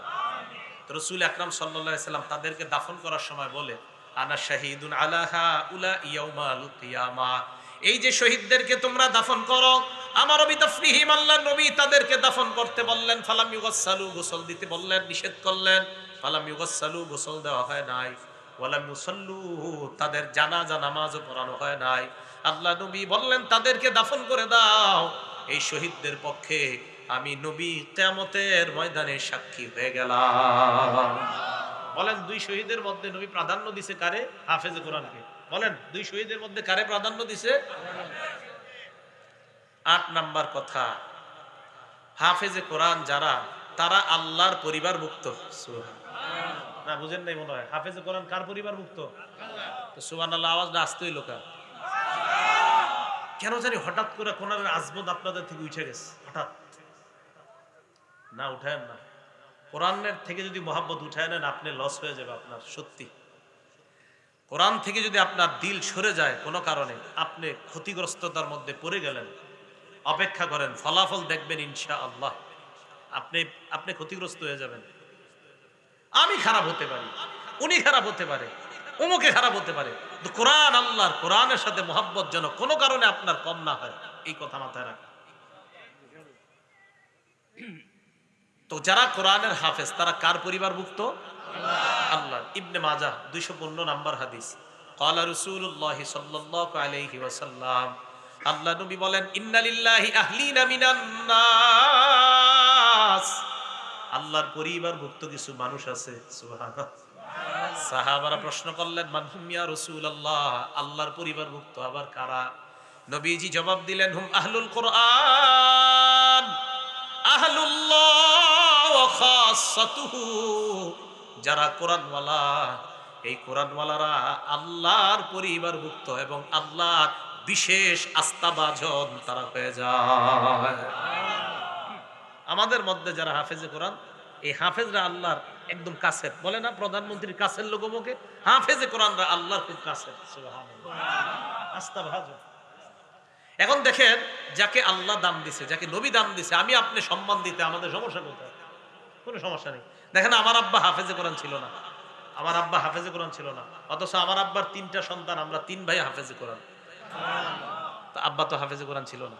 রাসূল আকরাম সাল্লাল্লাহু আলাইহি সাল্লাম তাদেরকে দাফন করার সময় বলে, আনা শাহীদুন আলা হাউলা ইয়াউমাল কিয়ামা, এই যে শহীদদেরকে তোমরা দাফন করো, আমার বিতাফরিহিম, আল্লাহ নবী তাদেরকে দাফন করতে বললেন, ফালাম ইউগাসসালু, গোসল দিতে বললেন, নিষেধ করলেন। ফালাম ইউগাসসালু, গোসল দেওয়া হয় নাই। ওয়ালাম ইউসাল্লু, তাদের জানাজা নামাজও পড়ানো হয় নাই। আল্লাহ নবী বললেন, তাদেরকে দাফন করে দাও। এই শহীদদের পক্ষে আমি নবী কিয়ামতের ময়দানে সাক্ষী হয়ে গেলাম। বলেন, 2 শহীদের মধ্যে নবী প্রাধান্য দিছে কারে? হাফেজে কোরআনকে। বলেন, 2 শহীদের মধ্যে কারে প্রাধান্য দিছে? 8 নাম্বার কথা, হাফেজে কোরআন যারা, তারা আল্লাহর পরিবারভুক্ত। সুবহানাল্লাহ। না বুঝেন নাই মনে হয়, হাফেজে কোরআন কার পরিবারভুক্ত? তো সুবহানাল্লাহ আওয়াজটা আসতে হইল কার? কেন জানি হঠাৎ করে কোরআনের আজমত আপনাদের থেকে উঠে গেছে, হঠাৎ। না উঠায়েন না, কোরআনের থেকে যদি মহাব্বত উঠায় নেন, আপনি লস হয়ে যাবে আপনার, সত্যি। কোরআন থেকে যদি আপনার দিল সরে যায় কোনো কারণে, আপনি ক্ষতিগ্রস্ততার মধ্যে পড়ে গেলেন, অপেক্ষা করেন, ফলাফল দেখবেন ইনশাআল্লাহ। আপনি আপনি ক্ষতিগ্রস্ত হয়ে যাবেন। আমি খারাপ হতে পারি, উনি খারাপ হতে পারে, অমুকে খারাপ হতে পারে, তো কোরআন, আল্লাহর কোরআনের সাথে মহব্বত যেন কোনো কারণে আপনার কম না হয়, এই কথা মাথায় রাখা। তো যারা কোরআনের হাফেজ তারা কার পরিবারভুক্ত? আল্লাহ। ইবনে মাজাহ 215 নাম্বার হাদিস, ক্বালা রাসূলুল্লাহ সাল্লাল্লাহু আলাইহি ওয়াসাল্লাম, আল্লাহ নবী বলেন, ইন্না লিল্লাহি আহলিনা মিনান নাস, আল্লাহর পরিবারভুক্ত কিছু মানুষ আছে। সুবহানাল্লাহ। সাহাবারা প্রশ্ন করলেন, মান হুম ইয়া রাসূলুল্লাহ, আল্লাহর পরিবারভুক্ত আবার কারা? নবীজি জবাব দিলেন, হুম আহলুল কোরআন, আহলুল্লাহ ওয়া খাসাতুহু, যারা কোরআনওয়ালা, এই কোরআনওয়ালারা আল্লাহর পরিবারভুক্ত এবং আল্লাহর বিশেষ আস্থাভাজন তারা হয়ে যায়। আমাদের মধ্যে যারা হাফেজে কোরআন, এই হাফেজরা আল্লাহর একদম কাছের, বলে না প্রধানমন্ত্রীর কাছের লোক মুখে, হাফেজে কোরআনরা আল্লাহর খুব কাছের। সুবহানাল্লাহ, আস্থাভাজন। এখন দেখেন, যাকে আল্লাহ দাম দিছে, যাকে নবী দাম দিছে, আমি আপনি সম্মান দিতে আমাদের সমস্যা কোথায়? কোনো সমস্যা নেই। দেখেন, আমার আব্বা হাফেজে কোরআন ছিল না, আমার আব্বা হাফেজে কোরআন ছিল না, অথচ আমার আব্বার 3টা সন্তান, আমরা 3 ভাই হাফেজে কোরআন। তো আব্বা তো হাফেজে কোরআন ছিল না।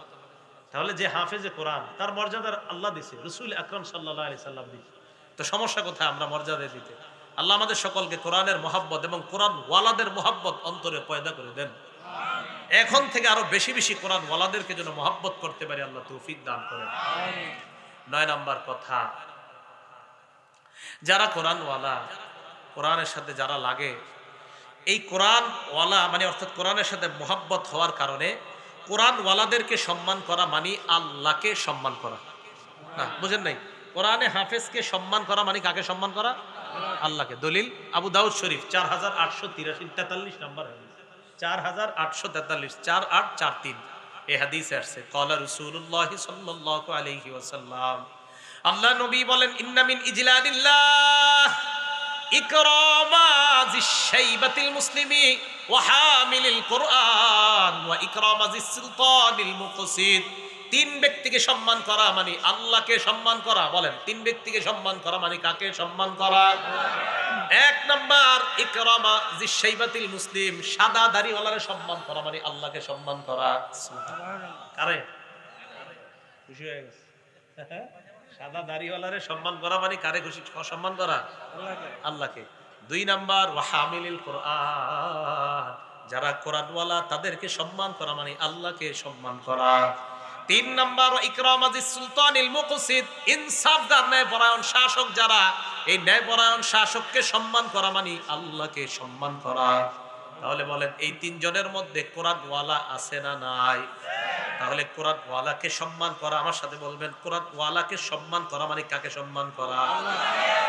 তাহলে যে হাফেজে কোরআন, তার মর্যাদা আল্লাহ দিছে, রাসূল আকরাম সাল্লাল্লাহু আলাইহি সাল্লাম দিছে। তো সমস্যা কোথায় আমরা মর্যাদা দিতে? আল্লাহ আমাদের সকলকে কোরআনের মহব্বত এবং কোরআন ওয়ালাদের মহব্বত অন্তরে পয়দা করে দেন। এখন থেকে আরো বেশি বেশি কোরআন ওয়ালাদেরকে যেন মহব্বত করতে পারি, আল্লাহ তৌফিক দান করেন। 9 নাম্বার কথা, যারা কোরআন ওয়ালা, কোরআনের সাথে যারা লাগে, এই কোরআন ওয়ালা মানে অর্থাৎ কোরআনের সাথে মহব্বত হওয়ার কারণে কোরআন ওয়ালাদেরকে সম্মান করা মানে আল্লাহকে সম্মান করা। না, বুঝেন নাই? কোরআনে হাফেজকে সম্মান করা মানে কাকে সম্মান করা? আল্লাহকে। দলিল আবু দাউদ শরীফ 4843 নাম্বার হাদিস, 4843, 4843 এই হাদিসে আসছে, ক্বালা রাসূলুল্লাহ সাল্লাল্লাহু আলাইহি ওয়াসাল্লাম, আল্লাহ নবী বলেন, ইন্না মিন ইজলালিল্লাহ ইকরামা যিশ-শাইবাতিল মুসলিমি ওয়া হামিলিল কোরআন ওয়া ইকরামা যিস-সুলতানিল মুকসিদ। 3 ব্যক্তিকে সম্মান করা মানে আল্লাহকে সম্মান করা। বলেন, 3 ব্যক্তিকে সম্মান করা মানে কাকে সম্মান করা? 1 নাম্বার, ইকরামা যিশ-শাইবাতিল মুসলিম, সাদা দাড়িওয়ালারে সম্মান করা মানে আল্লাহকে সম্মান করা। সুবহানাল্লাহ। কারে খুশি হয়ে গেছে? সাদা দাড়িওয়ালারে সম্মান করা মানে কারে খুশি সম্মান করা? আল্লাহকে। 2 নাম্বার, ওয়া হামিলিল কোরআন, যারা কোরআনওয়ালা তাদেরকে সম্মান করা মানে আল্লাহকে সম্মান করা। 3 নাম্বার, ওয়া ইকরামাজিস সুলতানিল মুকসিদ, ইনসাফদার ন্যায়পরায়ণ শাসক যারা, এই ন্যায়পরায়ণ শাসককে সম্মান করা মানে আল্লাহকে সম্মান করা। তাহলে বলেন, এই 3 জনের মধ্যে কোরআনওয়ালা আছে না নাই? তাহলে কোরআন ওয়ালাকে সম্মান করা, আমার সাথে বলবেন, কোরআন ওয়ালাকে সম্মান করা মানে কাকে সম্মান করা?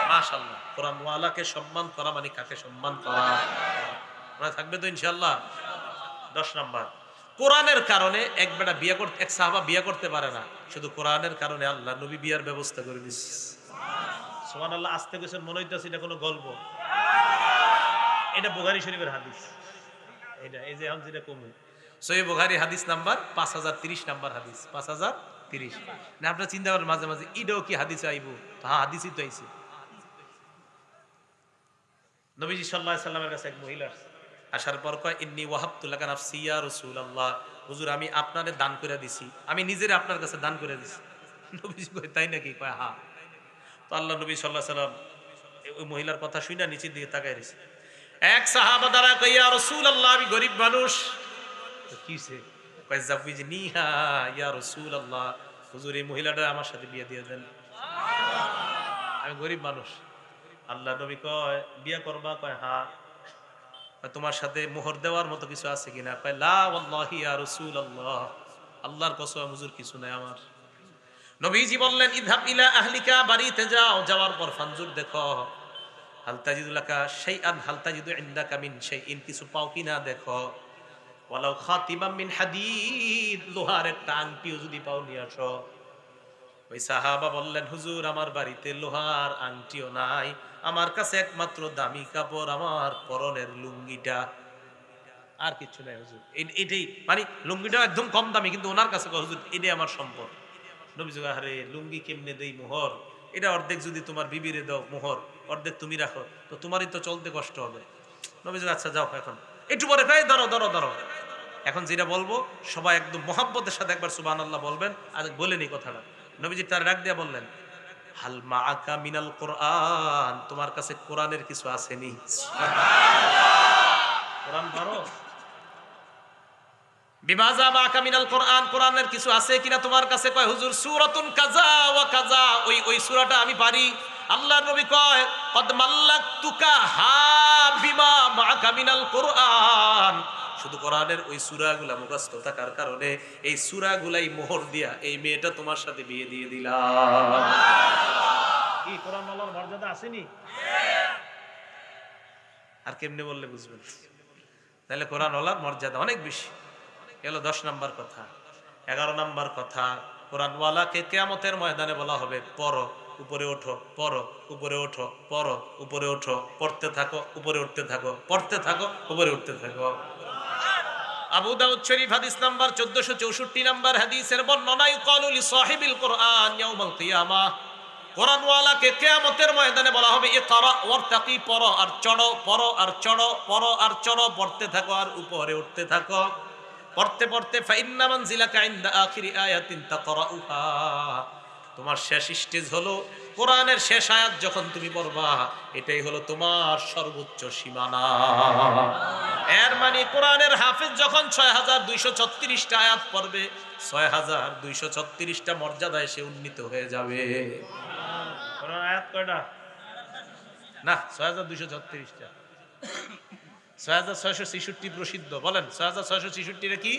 মাশাআল্লাহ। কোরআন ওয়ালাকে সম্মান করা মানে কাকে সম্মান করা? মনে থাকবে তো ইনশাআল্লাহ। 10 নাম্বার, কোরআনের কারণে এক সাহাবা বিয়ে করতে পারে না, শুধু কোরআনের কারণে আল্লাহ নবী বিয়ার ব্যবস্থা করে দিয়েছে। সুবহানাল্লাহ। আস্তে কইছেন মনে হইতাছে এটা কোনো গল্প। এটা বুখারী শরীফের হাদিস। এটা এই যে আমি যেটা কমই, সহিহ বুখারী হাদিস নাম্বার 5030 নাম্বার হাদিস, 5030। না আপনারা চিন্তা করেন মাঝে মাঝে ইডো কি হাদিসে আইবো? হ্যাঁ, হাদিসই তো আইছে। নবীজি সাল্লাল্লাহু আলাইহি সাল্লামের কাছে এক মহিলা আসার পর কয়, ইন্নী ওয়াহাবতু লাকা নাফসি ইয়া রাসূলুল্লাহ, হুজুর আমি আপনারে দান করে দিছি, আমি নিজেরে আপনার কাছে দান করে দিছি। নবীজি কয়, তাই নাকি? কয় হ্যাঁ। তো আল্লাহ নবী সাল্লাল্লাহু আলাইহি সাল্লাম ওই মহিলার কথা শুনে নিচের দিকে তাকায় রইছে। এক সাহাবা দাঁড়া কয়, ইয়া রাসূলুল্লাহ, আমি গরীব মানুষ। কিছে? কয়, জাওয়াজিনিহা ইয়া রাসূলুল্লাহ, হুজুর এই মহিলাটা আমার সাথে বিয়ে দিয়ে দেন, আমি গরীব মানুষ। আল্লাহ নবী কয়, বিয়ে করবা? কয় হ্যাঁ। তোমার সাথে মোহর দেওয়ার মতো কিছু আছে কিনা? কয় লা ওয়াল্লাহি ইয়া রাসূলুল্লাহ, আল্লাহর কসম হুজুর কিছু নাই আমার। নবীজি বললেন, ইযহাব ইলা আহলিকা, বাড়িতে যাও, যাওয়ার পর ফানজুর দেখো, হাল তাজিদু লাকা শাইআন, হাল তাজিদু ইনদাকা মিন শাইইন, কিছু পাও কিনা দেখো। ওয়ালাউ খাতিমাম মিন হাদিদ, লোহার একটা আংটিও যদি পাও নিয়ে আসো। ওই সাহাবা বললেন, হুজুর আমার বাড়িতে লোহার আংটিও নাই, আমার কাছে একমাত্র দামি কাপড় আমার পরনের লুঙ্গিটা, আর কিছু নাই হুজুর। এটাই মানে লুঙ্গিটা একদম কম দামি, কিন্তু ওনার কাছে কয়, হুজুর এটাই আমার সম্পদ। নবী যুগ, আরে লুঙ্গি কেমনে দেই মোহর, এটা অর্ধেক যদি তোমার বিবিরে দাও মোহর, অর্ধেক তুমি রাখো, তো তোমারই তো চলতে কষ্ট হবে। নবী যুগ, আচ্ছা যাও এখন একটু পরে প্রায় ধরো ধরো ধরো, এখন যেটা বলবো সবাই একদম মোহাব্বতের সাথে একবার সুবহানাল্লাহ বলবেন, আর বলেন এই কথাটা। নবীজি তার ডাক দিয়ে বললেন, হাল মাআকা মিনাল কোরআন, তোমার কাছে কোরআনের কিছু আসেনি? কোরআন পারো? বিমাজা মাআকা মিনাল কোরআন, কোরআনের কিছু আছে কিনা তোমার কাছে? কয়, হুজুর সূরাতুন কাযা ওয়া কাযা, ওই সূরাটা আমি পারি। আল্লাহর নবী কয়, কদ মাল্লাকতুকা হা বিমা মাআকা মিনাল কোরআন, শুধু কোরআনের ওই সূরাগুলা মুখস্থ থাকার কারণে এই সূরাগুলাই মোহর দিয়া এই মেয়েটা তোমার সাথে বিয়ে দিয়ে দিলাম। কি কোরআন আল্লাহর মর্যাদা আসেনি? আর কেমনে বললে বুঝবেন? তাহলে কোরআন আল্লাহর মর্যাদা অনেক বেশি। এলো 10 নম্বর কথা। 11 নম্বর কথা, কোরআনওয়ালাকে কিয়ামতের ময়দানে বলা হবে, পড়ো উপরে ওঠো, পড়ো উপরে ওঠো, পড়ো উপরে ওঠো, পড়তে থাকো উপরে উঠতে থাকো, পড়তে থাকো উপরে উঠতে থাকো। আবু দাউদ শরীফ হাদিস নাম্বার 1464 নম্বর হাদিসের বর্ণনা, ইউকালু লিসাহিবিল কোরআন ইয়াউমাল কিয়ামাহ, কোরআনওয়ালাকে কিয়ামতের ময়দানে বলা হবে, ইকরা ওয়ারতাকি, পড়ো আর চড়ো, পড়ো আর চড়ো, পড়ো আর চড়ো, পড়তে থাকো আর উপরে উঠতে থাকো। পড়তে পড়তে ফাইন্না মানজিলাকা ইনদা আখিরি আয়াতিন তাকরাউহা, তোমার শেষ স্টেজ হলো কোরআনের শেষ আয়াত যখন তুমি পড়বা, এটাই হলো তোমার সর্বোচ্চ সীমানা। এর মানে কোরআনের হাফেজ যখন 6236টা আয়াত পড়বে, 6236টা মর্যাদায় সে উন্নীত হয়ে যাবে। কোরআন আয়াত কয়টা? না, 6236টা। 6666 প্রসিদ্ধ, বলেন 6666 কি?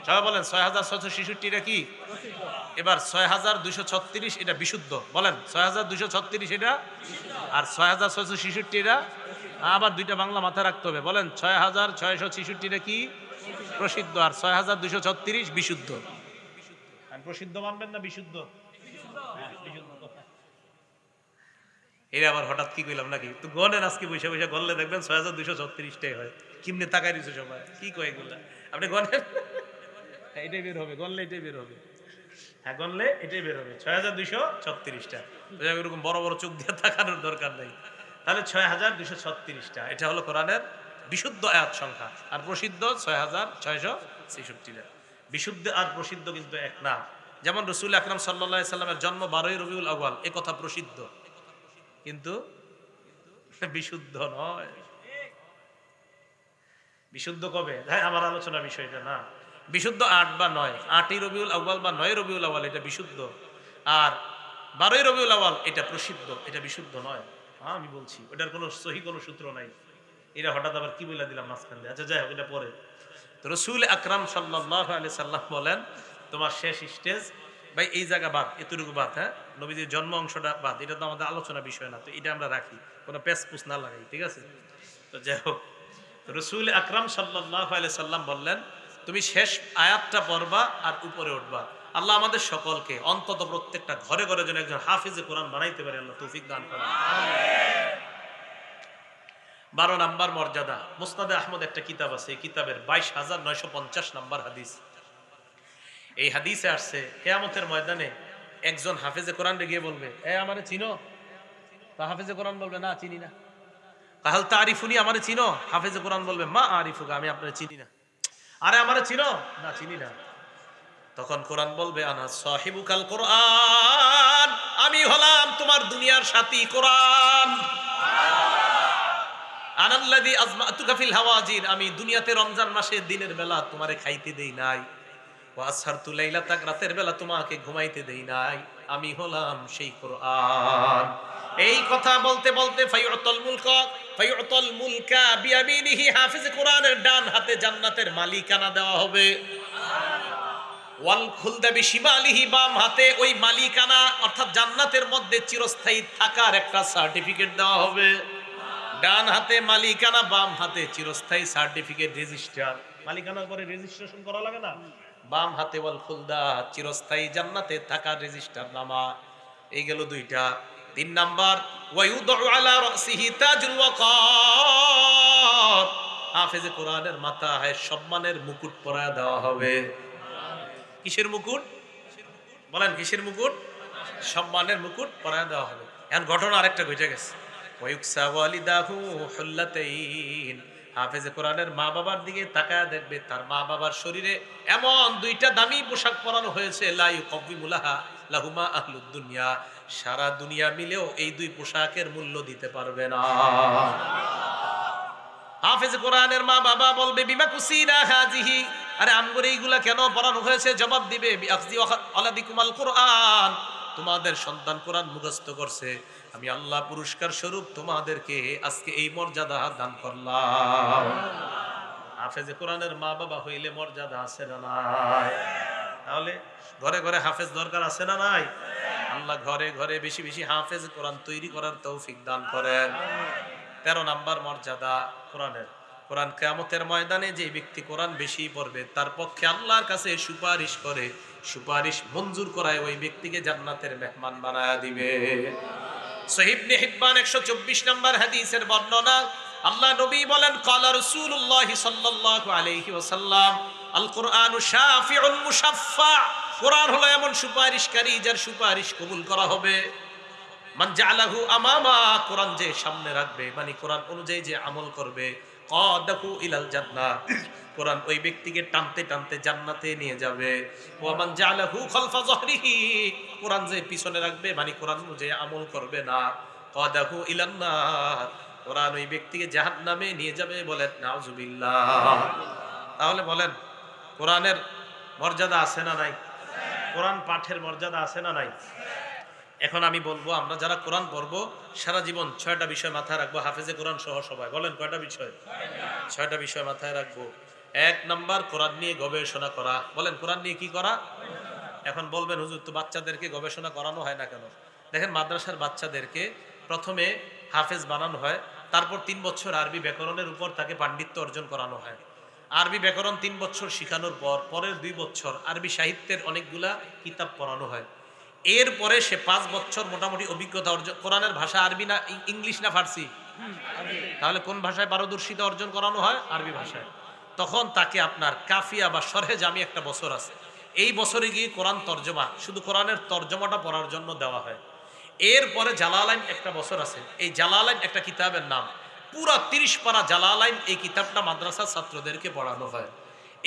সবাই বলেন 6666 কি? এবার 6236 এটা বিশুদ্ধ, বলেন 6236 এটা, আর 6666 এটা আবার দুইটা বাংলা মাথায় রাখতে হবে, বলেন 6666 এটা কি? প্রসিদ্ধ, আর 6236 বিশুদ্ধ। আর প্রসিদ্ধ মানবেন না বিশুদ্ধ? বিশুদ্ধ। এর আবার হঠাৎ কি কইলাম নাকি? তো গণেন আজকে বসে বসে গণলে দেখবেন 6236টাই হয়। কিমনে তাকাই দিছে সবাই, কি কয় এগুলা? আপনি গণেন, এটাই বের হবে, গণলে এটাই বের হবে। হ্যাঁ, গণলে এটাই বের হবে 6236টা। এরকম বড় বড় চোখ দিয়ে তাকানোর দরকার নেই। তাহলে 6236টা, এটা হলো কোরআনের বিশুদ্ধ আয়াত সংখ্যা। আর প্রসিদ্ধ 6666টা। বিশুদ্ধ আর প্রসিদ্ধ কিন্তু এক না। যেমন রাসূল আকরাম সাল্লাল্লাহু আলাইহি সাল্লামের জন্ম 12ই রবিউল আউয়াল, এ কথা প্রসিদ্ধ, কিন্তু বিশুদ্ধ নয়। বিশুদ্ধ কবে? হ্যাঁ, আমার আলোচনা বিষয়টা না। বিশুদ্ধ 8 বা 9, 8ই রবিউল আউয়াল বা 9ই রবিউল আউয়াল এটা বিশুদ্ধ, আর 12ই রবিউল আউয়াল এটা প্রসিদ্ধ, এটা বিশুদ্ধ নয়। হ্যাঁ, আমি বলছি ওটার কোনো সহি কোনো সূত্র নাই। এটা হঠাৎ আবার কি বলে দিলাম মাঝখান দিয়ে। আচ্ছা যাই হোক, এটা পরে। তো রাসূল আকরাম সাল্লাল্লাহু আলাইহি সাল্লাম বলেন, তোমার শেষ স্টেজ, ভাই এই জায়গা বাদ, এতটুকু বাদ, হ্যাঁ, নবীজির জন্ম অংশটা বাদ, এটা তো আমাদের আলোচনা বিষয় না, তো এটা আমরা রাখি, কোনো পেছপুছ না লাগাই, ঠিক আছে? তো যাই হোক, রাসূল আকরাম সাল্লাল্লাহু আলাইহি সাল্লাম বললেন, তুমি শেষ আয়াতটা পড়বা আর উপরে উঠবা। আল্লাহ আমাদের সকলকে অন্তত প্রত্যেকটা ঘরে ঘরে যেন একজন হাফিজে কোরআন বানাইতে পারে, আল্লাহ তৌফিক দান করেন। 12 নাম্বার মর্যাদা, মুসনাদে আহমদ একটা কিতাব আছে, এই কিতাবের 22950 নাম্বার হাদিস। এই হাদিসে আসছে, কিয়ামতের ময়দানে একজন হাফেজে কোরআন গিয়ে বলবে, এ আমারে চিনো? তা হাফেজে কোরআন বলবে, না চিনি না। কাহাল তারিফুনি, আমারে চিনো? হাফেজে কোরআন বলবে, মা আরিফুকা, আমি আপনারে চিনি না। আরে আমারে চিনো? না চিনি না। তখন কোরআন বলবে, আনা সাহিবুকাল কোরআন, আমি হলাম তোমার দুনিয়ার সাথী কোরআন। আনাল্লাযী আজমাতুকা ফিল হাওয়াজির, আমি দুনিয়াতে রমজান মাসে দিনের বেলা তোমারে খাইতে দেই নাই, ওয়া আসহারতু লাইলাতাক, রাতের বেলা তোমাকে ঘুমাইতে দেই নাই, আমি হলাম সেই কোরআন। এই কথা বলতে বলতে ফায়ুতাল মুলকা বিয়ামিনিহি, হাফিজ কোরআনের ডান হাতে জান্নাতের মালিকানা দেওয়া হবে। ওয়াল খুলদা বিশিমালিহি, বাম হাতে ওই মালিকানা অর্থাৎ জান্নাতের মধ্যে চিরস্থায়ী থাকার একটা সার্টিফিকেট দেওয়া হবে। ডান হাতে মালিকানা, বাম হাতে চিরস্থায়ী সার্টিফিকেট, রেজিস্টার। মালিকানার পরে রেজিস্ট্রেশন করা লাগে না? বাম হাতে ওয়াল খুলদা, চিরস্থায়ী জান্নাতে থাকার রেজিস্টার নামা। এই গেল দুইটা। 3 নাম্বার ওয়ায়ুদউ আলা রাসিহি তাজুল ওয়াকার, হাফেজে কোরআনের মাথায় সম্মানের মুকুট পরায়া দেওয়া হবে। কিসের মুকুট বলেন? কিসের মুকুট? সম্মানের মুকুট পরায়া দেওয়া হবে। এখন ঘটনা আরেকটা ঘটে গেছে। ওয়ায়ুকসা ওয়ালিদাহু হুল্লাতাইন, হাফেজে কোরআনের মা বাবার দিকে তাকায় দেখবে তার মা বাবার শরীরে এমন দুইটা দামি পোশাক পরানো হয়েছে, লা ইউকাবিমুলাহা লাহুমা আহলুদ দুনিয়া, সারা দুনিয়া মিলেও এই দুই পোশাকের মূল্য দিতে পারবে না। হাফেজে কোরআনের মা বাবা বলবে বিমা কুসিনা হাজিহি, আরে আমগরে এইগুলা কেন পড়ানো হয়েছে? জবাব দিবে বিআখজি ওয়ালাদিকুমাল কোরআন, তোমাদের সন্তান কোরআন মুখস্থ করছে, আমি আল্লাহ পুরস্কার স্বরূপ তোমাদেরকে আজকে এই মর্যাদা দান করলাম। হাফেজে কোরআনের মা বাবা হইলে মর্যাদা আছে না নাই? তাহলে ঘরে ঘরে হাফেজ দরকার আছে না নাই? আল্লাহ ঘরে ঘরে বেশি বেশি হাফেজ কোরআন তৈরি করার তৌফিক দান করেন। 13 নাম্বার মর্যাদা কোরআনের। কোরআন কিয়ামতের ময়দানে যে ব্যক্তি কোরআন বেশি পড়বে তার পক্ষে আল্লাহর কাছে সুপারিশ করে, সুপারিশ মঞ্জুর করায় ওই ব্যক্তিকে জান্নাতের মেহমান বানায়া দিবে। সহিহ ইবনে হিব্বান 124 নম্বর হাদিসের বর্ণনা, আল্লাহ নবী বলেন ক্বালা রাসূলুল্লাহ সাল্লাল্লাহু আলাইহি ওয়াসাল্লাম আল কুরআনু শাফিউন মুশাফফা, কোরআন হলো এমন সুপারিশকারী যার সুপারিশ কবুল করা হবে। মান জাআলাহু আমামা, কোরআন যে সামনে রাখবে মানে কোরআন অনুযায়ী যে আমল করবে, কাদাহু ইলাল জান্নাহ, কোরআন ওই ব্যক্তিকে টানতে টানতে জান্নাতে নিয়ে যাবে। ওয়া মান জাআলাহু খালফা যহরিহি, কোরআন যে পিছনে রাখবে মানে কোরআন অনুযায়ী আমল করবে না, কাদাহু ইলান নার, কোরআন ওই ব্যক্তিকে জাহান্নামে নিয়ে যাবে। বলেন নাউজুবিল্লাহ। তাহলে বলেন কোরআনের মর্যাদা আছে না নাই? কোরআন পাঠের মর্যাদা আছে না নাই? এখন আমি বলবো আমরা যারা কোরআন পড়বো সারা জীবন 6টা বিষয় মাথায় রাখবো, হাফেজে কোরআন সহ সবাই। বলেন কয়টা বিষয়? 6টা বিষয় মাথায় রাখবো। 1 নাম্বার কোরআন নিয়ে গবেষণা করা। বলেন কোরআন নিয়ে কি করা? এখন বলবেন হুজুর তো বাচ্চাদেরকে গবেষণা করানো হয় না কেন? দেখেন মাদ্রাসার বাচ্চাদেরকে প্রথমে হাফেজ বানানো হয়, তারপর 3 বছর আরবি ব্যাকরণের উপর তাকে পাণ্ডিত্য অর্জন করানো হয়। আরবি ব্যাকরণ 3 বছর শিখানোর পর পরের 2 বছর আরবি সাহিত্যের অনেকগুলা কিতাব পড়ানো হয়। এরপরে সে 5 বছর মোটামুটি অভিজ্ঞতা অর্জন, কোরআনের ভাষা আরবি না ইংলিশ না ফার্সি? তাহলে কোন ভাষায় পারদর্শিতা অর্জন করানো হয়? আরবি ভাষায়। তখন তাকে আপনার কাফিয়া বা শরহে জামি একটা বছর আছে, এই বছরে গিয়ে কোরআন তর্জমা, শুধু কোরআনের তর্জমাটা পড়ার জন্য দেওয়া হয়। এরপরে জালালাইন একটা বছর আছে, এই জালালাইন একটা কিতাবের নাম, পুরা 30 পারা জালালাইন, এই কিতাবটা মাদ্রাসার ছাত্রদেরকে পড়ানো হয়।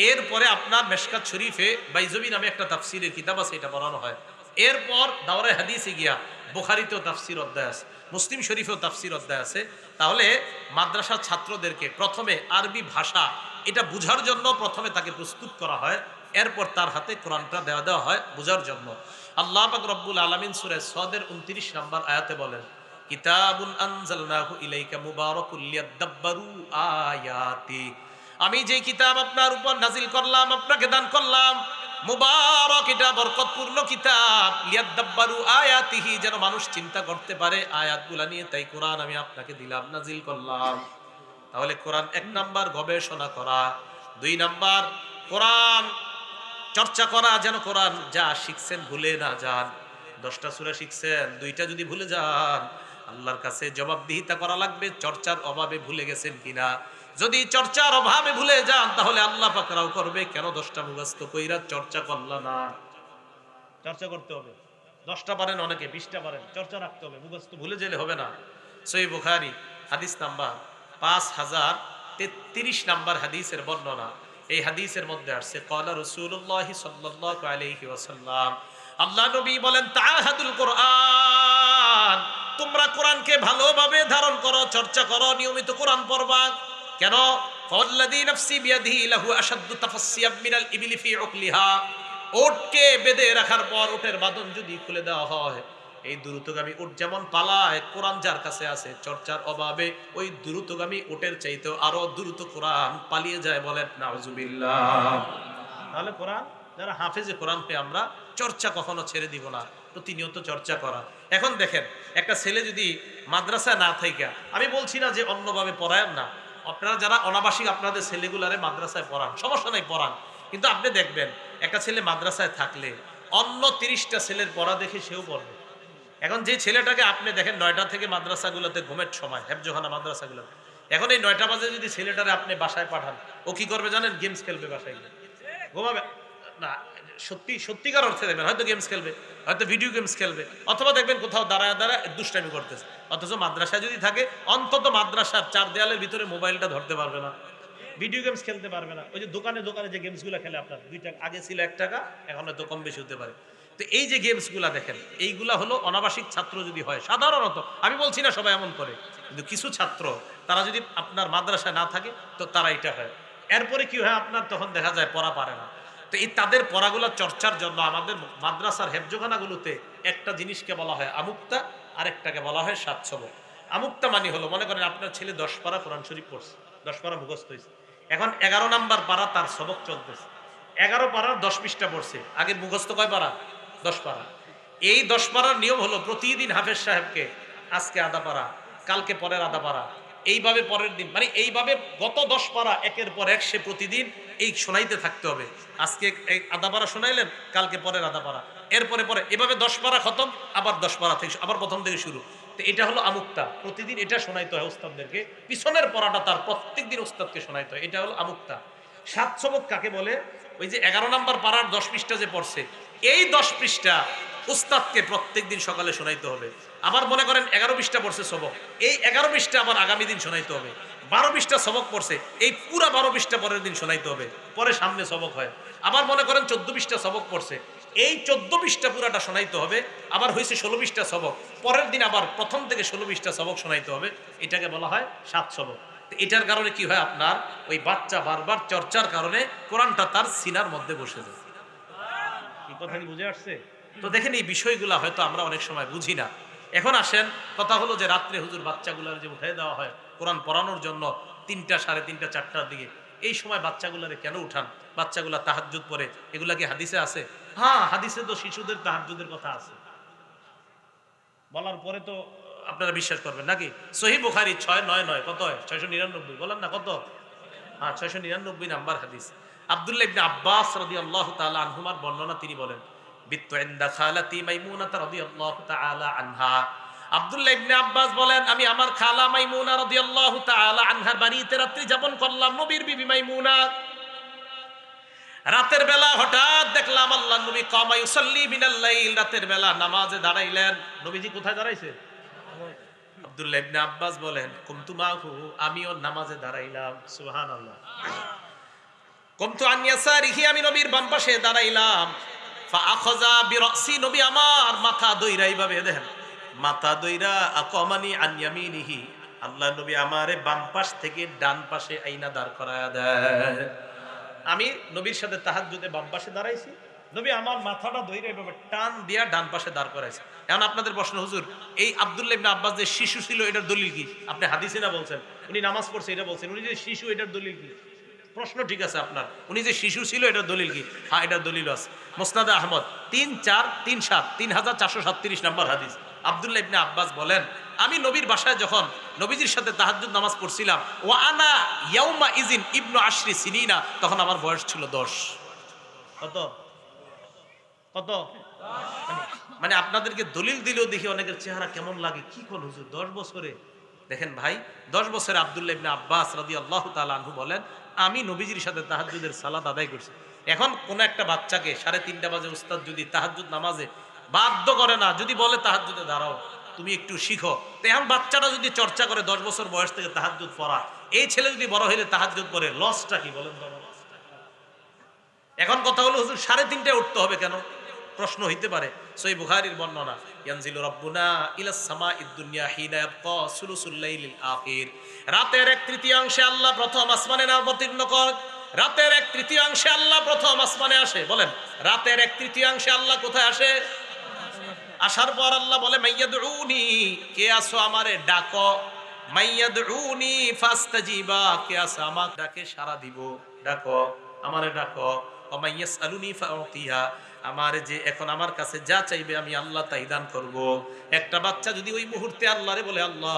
এরপরে আপনার মেশকাত শরীফে বাইজবি নামে একটা তাফসিরের কিতাব আছে, এটা পড়ানো হয়। এরপর দাওরায়ে হাদিসে গিয়া বুখারীতেও তাফসির অধ্যায় আছে, মুসলিম শরীফেও তাফসির অধ্যায় আছে। তাহলে মাদ্রাসার ছাত্রদেরকে প্রথমে আরবি ভাষা এটা বুঝার জন্য প্রথমে তাকে প্রস্তুত করা হয়, এরপর তার হাতে কোরআনটা দেওয়া হয় বুঝার জন্য। আল্লাহ পাক রব্বুল আলামিন সূরা সদের 29 নম্বর আয়াতে বলেন কিতাবুন আনজালনাহু ইলাইকা মুবারাকুল লিয়াদাব্বারু আয়াতি, আমি যে কিতাব আপনার উপর নাজিল করলাম, আপনাকে দান করলাম, মুবারক, এটা বরকতপূর্ণ কিতাব, লিয়াদাব্বারু আয়াতিহি, যেন মানুষ চিন্তা করতে পারে আয়াতগুলা নিয়ে, তাই কোরআন আমি আপনাকে দিলাম, নাজিল করলাম। তাহলে কোরআন 1 নাম্বার গবেষণা করা, 2 নাম্বার কোরআন চর্চা করা, যেন কোরআন যা শিখছেন ভুলে না যান। 10টা সূরা শিখছেন, 2টা যদি ভুলে যান আল্লাহর কাছে জবাবদিহিতা করা লাগবে চর্চার অভাবে ভুলে গেছেন কিনা। যদি চর্চার অভাবে ভুলে যান তাহলে আল্লাহ পাক রাও করবে, কেন 10টা মুখস্থ কইরা চর্চা করলা না? চর্চা করতে হবে। 10টা পারেন অনেকে, 20টা পারেন, চর্চা রাখতে হবে, মুখস্থ ভুলে গেলে হবে না। সহিহ বুখারী হাদিস নাম্বার 5033 নাম্বার হাদিসের বর্ণনা। এই হাদিসের মধ্যে আসছে ক্বালা রাসূলুল্লাহ সাল্লাল্লাহু আলাইহি ওয়াসাল্লাম, আল্লাহ নবী বলেন তাআহাদুল কোরআন, তোমরা কোরআনকে ভালোভাবে ধারণ করো, চর্চা করো, নিয়মিত কোরআন পড়বা। কেন? ফাওয়াল্লাযী নাফসি বিয়াদিহি লাহু আশাদ্দু তাফাসসিয়াম মিনাল ইবলি ফি উকলিহা, ওটকে বেঁধে রাখার পর ওটের বাঁধন যদি খুলে দেওয়া হয়, এই দ্রুতগামী উট যেমন পালায়, কোরআন যার কাছে আছে চর্চার অভাবে ওই দ্রুতগামী উটের চাইতেও আরো দ্রুত কোরআন পালিয়ে যায়। বলেন নাউজুবিল্লাহ। তাহলে কোরআন যারা হাফেজে কোরআন হয়ে আমরা চর্চা কখনো ছেড়ে দিব না, প্রতিনিয়ত চর্চা করা। এখন দেখেন একটা ছেলে যদি মাদ্রাসা না থাইকা, আমি বলছি না যে অন্যভাবে পড়ায়েন না, আপনারা যারা অনাবাসিক আপনাদের ছেলেগুলারে মাদ্রাসায় পড়ান, সমস্যা নাই পড়ান, কিন্তু আপনি দেখবেন একটা ছেলে মাদ্রাসায় থাকলে অন্য 30টা ছেলের পড়া দেখে সেও পড়বে। এখন যে ছেলেটাকে আপনি দেখেন 9টা থেকে মাদ্রাসাগুলোতে ঘুমের সময়, হেফজোখানা মাদ্রাসাগুলোতে, এখন এই 9টা বাজে যদি ছেলেটারে আপনি বাসায় পাঠান, ও কি করবে জানেন? গেমস খেলবে বাসায় গিয়ে, ঘুমাবে না। সত্যিকার অর্থে দেখবেন হয়তো গেমস খেলবে, হয়তো ভিডিও গেমস খেলবে, অথবা দেখবেন কোথাও দাঁড়ায় দাঁড়ায় দুষ্টামি করতেছে। অথচ মাদ্রাসায় যদি থাকে, অন্তত মাদ্রাসার 4 দেয়ালের ভিতরে মোবাইলটা ধরতে পারবে না, ভিডিও গেমস খেলতে পারবে না। ওই যে দোকানে দোকানে যে গেমসগুলো খেলে, আপনার 2 টাকা আগে ছিল 1 টাকা, এখন হয়তো কম বেশি হতে পারে। তো এই যে গেমসগুলা দেখেন, এইগুলা হলো অনাবাসিক ছাত্র যদি হয়, সাধারণত, আমি বলছি না সবাই এমন করে, কিন্তু কিছু ছাত্র তারা যদি আপনার মাদ্রাসায় না থাকে তো তারা এটা হয়। এরপরে কি হয় আপনার, তখন দেখা যায় পড়া পারে না। তো এই তাদের পড়াগুলো চর্চার জন্য আমাদের মাদ্রাসার হেফজোখানাগুলোতে একটা জিনিসকে বলা হয় আমুক্তা, আরেকটাকে বলা হয় সাতসবক। আমুক্তা মানে হলো, মনে করেন আপনার ছেলে 10 পারা কোরআন শরীফ পড়ছে, 10 পারা মুখস্থ হয়েছে, এখন 11 নাম্বার পারা তার সবক চলতেছে, 11 পারার 10 পৃষ্ঠা পড়ছে, আগে মুখস্থ কয় পারা? 10 পারা। এই 10 পারার নিয়ম হলো প্রতিদিন হাফেজ সাহেবকে আজকে আধা পারা, কালকে পরের আধা পারা, এইভাবে পরের দিন, মানে এইভাবে গত 10 পারা একের পর এক সে প্রতিদিন এই শোনাইতে থাকতে হবে। আজকে এই আধা পারা শোনাইলেন, কালকে পরের আধা পারা, এরপরে পরে এভাবে 10 পারা খতম, আবার 10 পারা থেকে আবার প্রথম থেকে শুরু। তো এটা হলো আমুক্তা, প্রতিদিন এটা শোনাইতে হয় উস্তাদদেরকে, পিছনের পড়াটা তার প্রত্যেকদিন উস্তাদকে শোনাইতে হয়, এটা হলো আমুক্তা। সাতসবক কাকে বলে? ওই যে 11 নাম্বার পারার 10 পৃষ্ঠা যে পড়ছে, এই 10 পৃষ্ঠা উস্তাদকে প্রত্যেকদিন সকালে শোনাইতে হবে। আবার মনে করেন 11 পৃষ্ঠা পড়ছে সবক, এই 11 পৃষ্ঠা আবার আগামী দিন শোনাইতে হবে। 12 পৃষ্ঠা সবক পড়ছে, এই পুরা 12 পৃষ্ঠা পরের দিন শোনাইতে হবে, পরে সামনে সবক হয়। আবার মনে করেন 14 পৃষ্ঠা সবক পড়ছে, এই 14 পৃষ্ঠা পুরাটা শোনাইতে হবে। আবার হয়েছে 16 পৃষ্ঠা সবক, পরের দিন আবার প্রথম থেকে 16 পৃষ্ঠা সবক শোনাইতে হবে। এটাকে বলা হয় সাত সবক। এটার কারণে কি হয়, আপনার ওই বাচ্চা বারবার চর্চার কারণে কোরআনটা তার সিনার মধ্যে বসে যায়। এই কথা কি বুঝে আসছে? তো দেখেন, এই বিষয়গুলো হয়তো আমরা অনেক সময় বুঝি না। এখন আসেন, কথা হলো যে রাত্রে হুজুর বাচ্চাগুলোর যে উঠাই দেওয়া হয় কোরআন পড়ানোর জন্য 3টা, 3:30, 4টার দিকে, এই সময় বাচ্চাগুলারে কেন উঠান? বাচ্চাগুলা তাহাজ্জুদ পড়ে, এগুলা কি হাদিসে আছে? হ্যাঁ, হাদিসে তো শিশুদের তাহাজ্জুদের কথা আছে, বলার পরে তো আপনারা বিশ্বাস করবেন নাকি? সহিহ বুখারী 699, কত হয়? 699, বলেন না কত? হ্যাঁ, 699 নাম্বার হাদিস। আব্দুল্লাহ ইবনে আব্বাস রাদিয়াল্লাহু তাআলা আনহুমার বর্ণনা, তিনি বলেন, বিত্তু ইনদা খালাতি মাইমুনা রাদিয়াল্লাহু তাআলা আনহা। আব্দুল্লাহ ইবনে আব্বাস বলেন, আমি আমার খালা মাইমুনা রাদিয়াল্লাহু তাআলা আনহার বাড়িতে রাত্রি যাপন করলাম। নবীর বিবি মাইমুনা, রাতের বেলা হঠাৎ দেখলাম আল্লাহর নবী কামা ইউসাল্লি মিনাল লাইল, রাতের বেলা নামাজে দাঁড়াইলেন। নবীজি কোথায় দাঁড়াইছে? আব্দুল্লাহ ইবনে আব্বাস বলেন, কুনতু মাহু, আমিও নামাজে দাঁড়াইলাম। সুবহানাল্লাহ। কুনতু আন ইয়াসারিহি, আমি নবীর বাম পাশে দাঁড়াইলাম। ফা আখাযা বিরাসি, নবী আমার মাথা দইরা, এইভাবে দেখেন মাথা দইরা, আকামানি আন ইয়ামিনিহি, আল্লাহর নবী আমারে বাম পাশ থেকে ডান পাশে আইনা দাঁড় করায়া দেয়। আমি নবীর সাথে তাহাজ্জুদে বাম পাশে দাঁড়াইছি, নবী আমার মাথাটা ধইরা এভাবে টান দিয়া ডান পাশে দাঁড় করাইছে। এখন আপনাদের প্রশ্ন, হুজুর এই আব্দুল্লাহ ইবনে আব্বাস যে শিশু ছিল, এটার দলিল কি? আপনি হাদিসে না বলছেন, উনি নামাজ পড়ছে এটা বলছেন, উনি যে শিশু, এটার দলিল কি? প্রশ্ন ঠিক আছে আপনার, উনি যে শিশু ছিল এটার দলিল কি? হ্যাঁ, এটার দলিল আছে। মুসনাদে আহমদ 3437, 3437 নাম্বার হাদিস। আব্দুল্লাহ ইবনে আব্বাস বলেন, আমি নবীর বাসায় যখন নবীজির সাথে তাহাজ্জুদ নামাজ পড়ছিলাম, ওয়া আনা ইয়াউমা ইজিন ইবনু আশরি সিনিনা, তখন আমার বয়স ছিল 10। কত? কত? মানে আপনাদেরকে দলিল দিলেও দেখি অনেকের চেহারা কেমন লাগে, কি কোন হুজুর 10 বছরে? দেখেন ভাই, 10 বছরে আব্দুল্লাহ ইবনে আব্বাস রাদিয়াল্লাহু তাআলা আনহু বলেন, আমি নবীজির সাথে তাহাজ্জুদের সালাত আদায় করছি। এখন কোন একটা বাচ্চাকে 3:30 বাজে উস্তাদ যদি তাহাজ্জুদ নামাজে বাধ্য করে না, যদি বলে তাহাজ্জুদে দাঁড়াও, তুমি একটু শিখো, তো এখন বাচ্চাটা যদি চর্চা করে 10 বছর বয়স থেকে তাহাজ্জুদ পড়া, এই ছেলে যদি বড় হইলে তাহাজ্জুদ পড়ে, লসটা কি বলেন তো? এখন কথা হলো, হুজুর 3:30টায় উঠতে হবে কেন? প্রশ্ন হইতে পারে। সহিহ বুখারীর বর্ণনা, ইয়ানজিলু রাব্বুনা ইলাস সামাঈদ দুনিয়া হিনা ইয়াবকা সুলুসুল লাইলিল আখির, রাতের 1/3 আল্লাহ প্রথম আসমানে অবতীর্ণ করেন। রাতের 1/3 আল্লাহ প্রথম আসমানে আসে। বলেন, রাতের 1/3 আল্লাহ কোথায় আসে? আসার পর আল্লাহ বলে, মাইয়াদউনি, কে আসো আমারে ডাকো, মাইয়াদউনি ফাস্তাজিবা, কে আসো আমাকে ডাকে সাড়া দিব, ডাকো আমারে ডাকো, ওয়া মাইয়াসআলুনি ফাউতিহা, আমার যে এখন আমার কাছে যা চাইবে আমি আল্লাহ তাই দান করব। একটা বাচ্চা যদি ওই মুহূর্তে আল্লাহরে বলে, আল্লাহ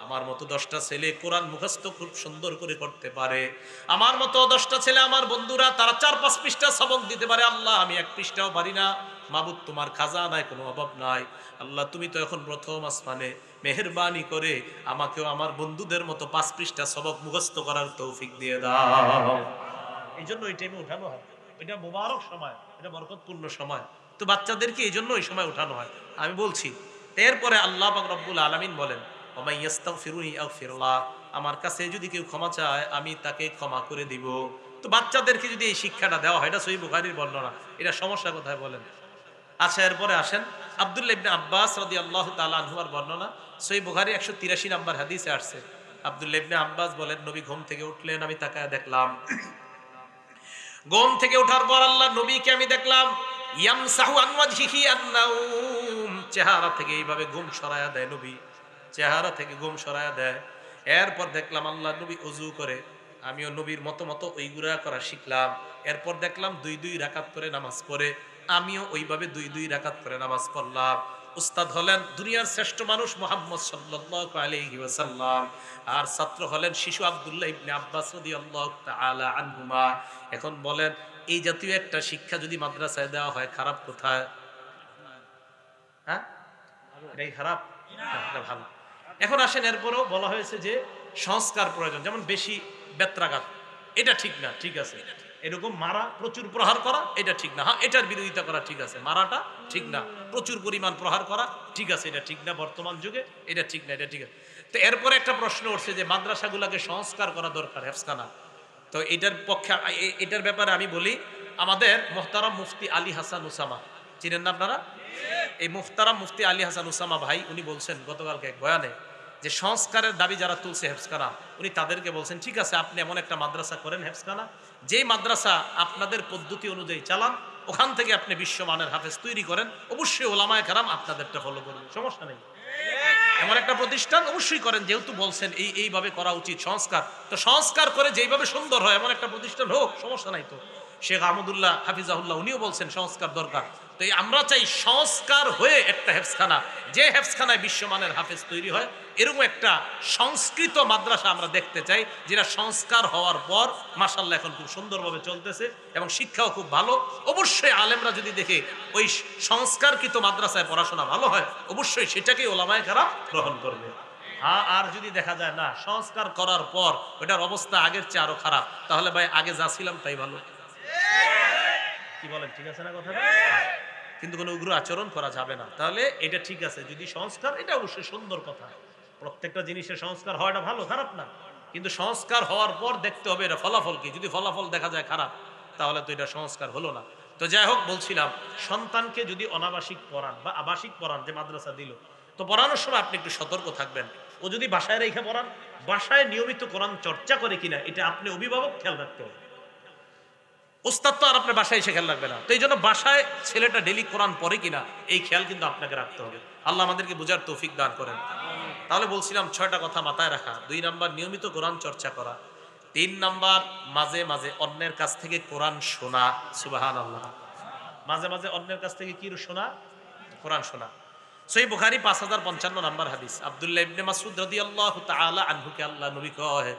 আমার মতো 10টা ছেলে কোরআন মুখস্থ খুব সুন্দর করে করতে পারে, আমার মতো 10টা ছেলে আমার বন্ধুরা তারা 4-5 পৃষ্ঠা সবক দিতে পারে, আল্লাহ আমি 1 পৃষ্ঠাও পারি না। মাবুদ তোমার খাজানায় কোনো অভাব নাই, আল্লাহ তুমি তো এখন প্রথম আসমানে, মেহেরবানি করে আমাকেও আমার বন্ধুদের মতো 5 পৃষ্ঠা সবক মুখস্থ করার তৌফিক দিয়ে দাও। এই জন্য ওই টাইমে উঠানো হয়, এটা মোবারক সময়, এটা বরকতপূর্ণ সময়। তো বাচ্চাদেরকে এই জন্য ওই সময় উঠানো হয়। আমি বলছি এরপরে আল্লাহ পাক রব্বুল আলামিন বলেন ওমাই ইস্তাগফিরুনি আগফিরুল্লাহ, আমার কাছে যদি কেউ ক্ষমা চায় আমি তাকে ক্ষমা করে দিব। তো বাচ্চাদেরকে যদি এই শিক্ষাটা দেওয়া হয়, এটা সহিহ বুখারীর বর্ণনা, এটা সমস্যা কোথায় বলেন? আচ্ছা এরপরে আসেন আব্দুল্লাহ ইবনে আব্বাস রাদিয়াল্লাহু তাআলা আনহুর বর্ণনা, সহিহ বুখারী 183 নম্বর হাদিসে আসছে। আব্দুল্লাহ ইবনে আব্বাস বলেন নবী ঘুম থেকে উঠলেন, আমি তাকায় দেখলাম, ঘুম থেকে ওঠার পর আল্লাহ নবীকে আমি দেখলাম ইয়ামসাহু আন ওয়াজহিহি আন-নাউম, চেহারা থেকে এইভাবে ঘুম সরায়া দেয় নবী, চেহারা থেকে ঘুম সরায়া দেয়। এরপর দেখলাম আল্লাহ নবী ওযু করে, আমিও নবীর মতো মতো ওইগুলা করা শিখলাম। এরপর দেখলাম 2-2 রাকাত করে নামাজ পড়ে, আমিও ওইভাবে 2-2 রাকাত করে নামাজ পড়লাম। উস্তাদ হলেন দুনিয়ার শ্রেষ্ঠ মানুষ মুহাম্মদ সাল্লাল্লাহু আলাইহি ওয়াসাল্লাম, আর ছাত্র হলেন শিশু আব্দুল্লাহ ইবনে আব্বাস রাদিয়াল্লাহু তাআলা আনহুমা। এখন বলেন এই জাতীয় একটা শিক্ষা যদি মাদ্রাসায় দেওয়া হয়, খারাপ কোথায়? হ্যাঁ, এটাই খারাপ না, এটা ভালো। এখন আসেন এরপরও বলা হয়েছে যে সংস্কার প্রয়োজন, যেমন বেশি বেত্রাঘাত, এটা ঠিক না, ঠিক আছে। এরকম মারা, প্রচুর প্রহার করা, এটা ঠিক না। হ্যাঁ, এটার বিরোধিতা করা ঠিক আছে, মারাটা ঠিক না, প্রচুর পরিমাণ প্রহার করা ঠিক আছে, এটা ঠিক না বর্তমান যুগে, এটা ঠিক না, এটা ঠিক আছে। তো এরপরে একটা প্রশ্ন উঠছে যে মাদ্রাসাগুলোকে সংস্কার করা দরকার, হেফজখানা। তো এটার পক্ষে এটার ব্যাপারে আমি বলি, আমাদের মোহতারাম মুফতি আলী হাসান উসামা, চিনেন না আপনারা? এই মুহতারাম মুফতি আলী হাসান উসামা ভাই উনি বলছেন গতকালকে এক বয়ানে যে সংস্কারের দাবি যারা তুলছে হেফজখানা, উনি তাদেরকে বলছেন ঠিক আছে আপনি এমন একটা মাদ্রাসা করেন হেফজখানা, যেই মাদ্রাসা আপনাদের পদ্ধতি অনুযায়ী চালান, ওখান থেকে আপনি বিশ্বমানের হাফেজ তৈরি করেন, অবশ্যই ওলামায়ে কেরাম আপনাদেরটা ফলো করবেন, সমস্যা নেই। এমন একটা প্রতিষ্ঠান অবশ্যই করেন, যেহেতু বলছেন এইভাবে করা উচিত সংস্কার, তো সংস্কার করে যেইভাবে সুন্দর হয় এমন একটা প্রতিষ্ঠান হোক, সমস্যা নাই তো। শেখ আহমদুল্লাহ হাফিজাহুল্লাহ উনিও বলছেন সংস্কার দরকার। তো আমরা চাই সংস্কার হয়ে একটা হেফজখানা, যে হেফজখানায় বিশ্বমানের হাফেজ তৈরি হয়, এরকম একটা সংস্কৃত মাদ্রাসা আমরা দেখতে চাই, যেটা সংস্কার হওয়ার পর মাশাআল্লাহ এখন খুব সুন্দরভাবে চলতেছে এবং শিক্ষাও খুব ভালো। অবশ্যই আলেমরা যদি দেখে ওই সংস্কারকৃত মাদ্রাসায় পড়াশোনা ভালো হয়, অবশ্যই সেটাকেই ওলামায়ে কেরাম গ্রহণ করবে। আর যদি দেখা যায় না সংস্কার করার পর ওটার অবস্থা আগের চেয়ে আরো খারাপ, তাহলে ভাই আগে যা ছিলাম তাই ভালো। কি বলেন, ঠিক আছে না কথাটা? কিন্তু কোনো উগ্র আচরণ করা যাবে না, তাহলে এটা ঠিক আছে। যদি সংস্কার, এটা অবশ্যই সুন্দর কথা, প্রত্যেকটা জিনিসের সংস্কার হওয়াটা ভালো, খারাপ না, কিন্তু সংস্কার হওয়ার পর দেখতে হবে এটা ফলাফল কি। যদি ফলাফল দেখা যায় খারাপ, তাহলে তো এটা সংস্কার হলো না। তো যাই হোক, বলছিলাম সন্তানকে যদি অনাবাসিক পড়ান বা আবাসিক পড়ান, যে মাদ্রাসা দিল, তো পড়ানোর সময় আপনি একটু সতর্ক থাকবেন। ও যদি বাসায় রেখে পড়ান, বাসায় নিয়মিত কোরআন চর্চা করে কিনা, এটা আপনি অভিভাবক খেয়াল রাখতে হবে। ওস্তাদ তো আর আপনার বাসায় এসে খেয়াল রাখবে না, তো এই জন্য বাসায় ছেলেটা ডেলি কোরআন পড়ে কিনা এই খেয়াল কিন্তু আপনাকে রাখতে হবে। আল্লাহ আমাদেরকে বুঝার তৌফিক দান করেন। তাহলে বলছিলাম 6টা কথা মাথায় রাখা। 2 নাম্বার নিয়মিত কোরআন চর্চা করা। 3 নাম্বার মাঝে মাঝে অন্যের কাছ থেকে কোরআন শোনা। সুবহানাল্লাহ। মাঝে মাঝে অন্যের কাছ থেকে কি শোনা? কোরআন শোনা। সহিহ বুখারী 5055 নাম্বার হাদিস, আব্দুল্লাহ ইবনে মাসউদ রাদিয়াল্লাহু তাআলা আনহুকে আল্লাহ নবী কয়,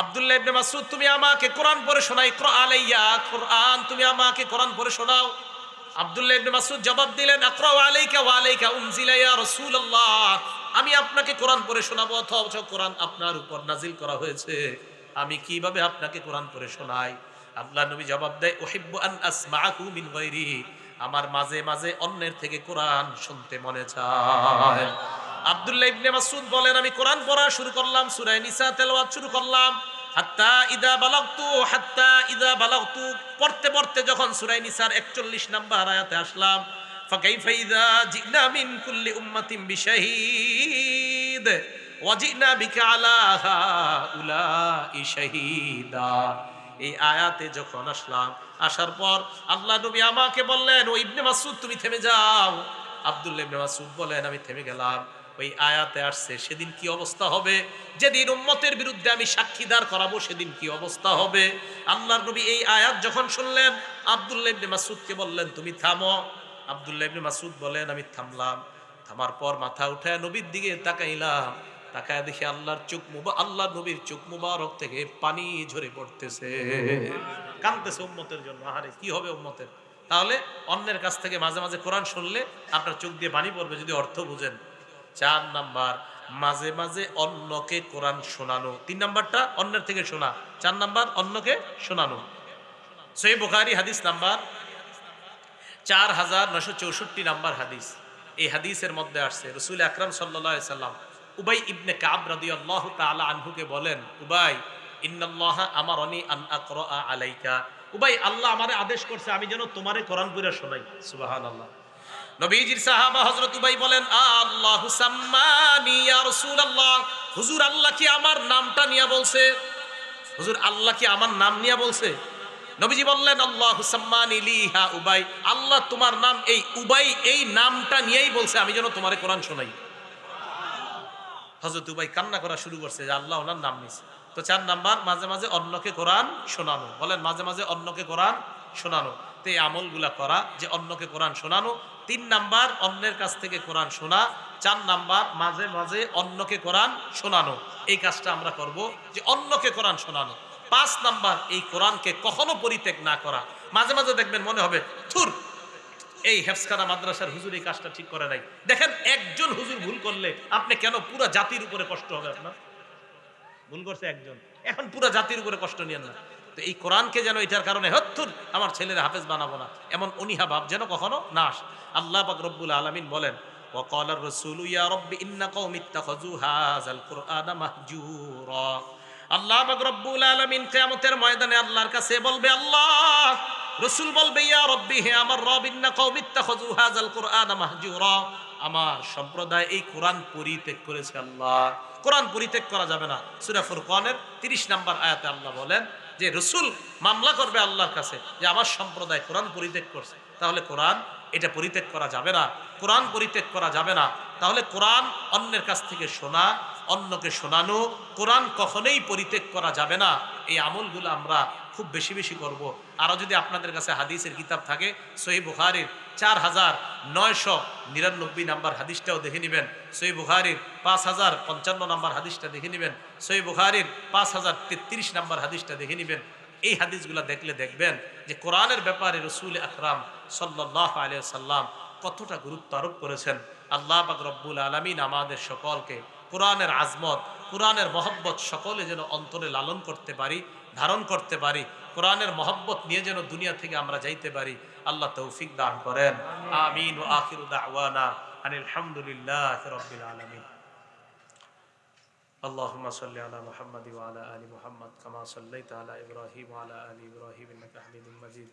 আব্দুল্লাহ ইবনে মাসউদ তুমি আমাকে কোরআন পড়ে শোনাও, ইকরা আলাইয়া, কোরআন তুমি আমাকে কোরআন পড়ে শোনাও। আব্দুল্লাহ ইবনে মাসউদ জবাব দিলেন, আকরা আলাইকা ওয়া আলাইকা উনজিলা ইয়া রাসূলুল্লাহ, আমি আপনাকে কোরআন পড়ে শোনাবো অথচ কোরআন আপনার উপর নাজিল করা হয়েছে, আমি কিভাবে আপনাকে কোরআন পড়ে শোনাই? আল্লাহ নবী জবাব দেয়, উহিব্বু আন আসমাআহু মিন গায়রিহি, আমার মাঝে মাঝে অন্যের থেকে কোরআন শুনতে মনে চায়। আব্দুল্লাহ ইবনে মাসউদ বলেন, আমি কোরআন পড়া শুরু করলাম, সূরা নিসা তেলাওয়াত শুরু করলাম, হাত্তা ইদা বালাগতু পড়তে পড়তে যখন সূরা নিসার 41 নাম্বার আয়াতে আসলাম, ফাকাইফা ইযা জিনা মিন কুল্লি উম্মাতিন বিশাহীদ ওয়া জিনা বিকা আলা হাউলাই শাহীদা। এই আয়াতে যখন আসলাম, আসার পর আল্লাহ নবী আমাকে বললেন, ও ইবনে মাসউদ তুমি থেমে যাও। আব্দুল্লাহ ইবনে মাসউদ বলেন, আমি থেমে গেলাম। ওই আয়াতে আসছে, সেদিন কি অবস্থা হবে, যেদিন উম্মতের বিরুদ্ধে আমি সাক্ষীদার করাবো, সেদিন কি অবস্থা হবে। আল্লাহর নবী এই আয়াত যখন শুনলেন, আব্দুল্লাহ ইবনে মাসউদকে বললেন, তুমি থামো। আব্দুল্লাহ ইবনে মাসউদ বলেন, আমি থামলাম। থামার পর মাথা উঠায় নবীর দিকে তাকাইলাম, তাকায় দেখি আল্লাহর চোখ আল্লাহর নবীর চোখ মুবারক থেকে পানি ঝরে পড়তেছে, কাঁদতেছে উম্মতের জন্য। আহারে কি হবে উম্মতের। তাহলে অন্যের কাছ থেকে মাঝে মাঝে কোরআন শুনলে আপনার চোখ দিয়ে পানি পড়বে যদি অর্থ বুঝেন। 4 নাম্বার, মাঝে মাঝে অন্যকে কোরআন শোনানো। 3 নাম্বারটা অন্যের থেকে শোনা, 4 নাম্বার অন্যকে শোনানো। সহিহ বুখারী হাদিস নাম্বার 4964 নাম্বার হাদিস। এই হাদিসের মধ্যে আসছে রাসূল আকরাম সাল্লাল্লাহু আলাইহি সাল্লাম উবাই ইবনে কাব রাদিয়াল্লাহু তাআলা আনহুকে বলেন, উবাই ইন্নাল্লাহা আমারানি আন আকরা আলাইকা। উবাই, আল্লাহ আমারে আদেশ করছে আমি যেন তোমারে কোরআন পড়ে শোনাই। সুবহানাল্লাহ। নবীজির সাহাবা হযরত উবাই বলেন, আল্লাহু সাম্মানি ইয়া রাসূলুল্লাহ, হুজুর আল্লাহ কি আমার নামটা নিয়ে বলছে? হুজুর আল্লাহ কি আমার নাম নিয়ে বলছে? নবীজি বললেন, আল্লাহু সাম্মানি লিহা উবাই, আল্লাহ তোমার নাম এই উবাই এই নামটা নিয়েই বলছে আমি যেন তোমারে কোরআন শোনাই। হযরত উবাই কান্না করা শুরু করছে যে আল্লাহ ওনার নাম নিছে। তো 4 নাম্বার, মাঝে মাঝে অন্যকে কোরআন শোনানো। বলেন মাঝে মাঝে অন্যকে কোরআন শোনানো। তো এই আমলগুলা করা, যে অন্যকে কোরআন শোনানো। 3 নাম্বার, অন্যের কাছ থেকে কোরআন শোনা। 4 নাম্বার, মাঝে মাঝে অন্যকে কোরআন শোনানো। এই কাজটা আমরা করব, যে অন্যকে কোরআন শোনানো। 5 নাম্বার, এই কোরআনকে কখনো পরিত্যাগ না করা। মাঝে মাঝে দেখবেন মনে হবে থুর, এই হেফসখানা মাদ্রাসার হুজুর এই কাজটা ঠিক করে নাই। দেখেন একজন হুজুর ভুল করলে আপনি কেন পুরো জাতির উপরে কষ্ট হবে আপনার? ভুল করছে একজন, এখন পুরো জাতির উপরে কষ্ট নিয়ে না। তো এই কোরআনকে যেন এটার কারণে হত্তুর আমার ছেলের হাফেজ বানাবো না, এমন অনীহা ভাব যেন কখনো না আসে। আল্লাহ পাক রব্বুল আলামিন বলেন, وقال الرسول يا رب إن قوم اتخذوا هذا القرآن مهجورا। আল্লাহ পাক রব্বুল আলামিন কিয়ামতের ময়দানে আল্লাহর কাছে বলবে, আল্লাহ, রাসূল বলবে, ইয়া রব্বি, হে আমার রব, ইন্না কওমি ইত্তাখাযু হাযাল কুরআনা মাহজুরা, আমার সম্প্রদায় এই কোরআন পরিত্যাগ করেছে। আল্লাহ, কোরআন পরিত্যাগ করা যাবে না। সূরা ফুরকানের 30 নম্বর আয়াতে আল্লাহ বলেন যে রাসূল মামলা করবে আল্লাহর কাছে যে আমার সম্প্রদায় কোরআন পরিত্যাগ করছে। তাহলে কোরআন এটা পরিত্যাগ করা যাবে না, কোরআন পরিত্যাগ করা যাবে না। তাহলে কোরআন অন্যের কাছ থেকে শোনা, অন্যকে শোনানো, কোরআন কখনোই পরিত্যাগ করা যাবে না। এই আমলগুলো আমরা খুব বেশি বেশি করব। আরও যদি আপনাদের কাছে হাদিসের কিতাব থাকে, সহিহ বুখারীর 4999 নাম্বার হাদিসটাও দেখে নেবেন, সহিহ বুখারীর 5055 নাম্বার হাদিসটা দেখে নেবেন, সহিহ বুখারীর 5033 নাম্বার হাদিসটা দেখে নেবেন। এই হাদিসগুলো দেখলে দেখবেন যে কোরআনের ব্যাপারে রাসূল আকরাম সাল্লাল্লাহু আলাইহি সাল্লাম কতটা গুরুত্ব আরোপ করেছেন। আল্লাহ পাক রব্বুল আলামিন আমাদের সকলকে কোরআনের আজমত, কোরআনের মহব্বত সকলে যেন অন্তরে লালন করতে পারি, ধারণ করতে পারি। কোরআনের মহব্বত নিয়ে যেন দুনিয়া থেকে আমরা যাইতে পারি। আল্লাহ তৌফিক দান করেন। আমিন। ওয়া আখিরু দাওয়ানা আনিল হামদুলিল্লাহি রাব্বিল আলামিন। আল্লাহুম্মা সাল্লি আলা মুহাম্মাদি ওয়া আলা আলি মুহাম্মাদ কামা সাল্লাইতা আলা ইব্রাহিম ওয়া আলা আলি ইব্রাহিম ইন্নাকা হামিদুম মাজিদ।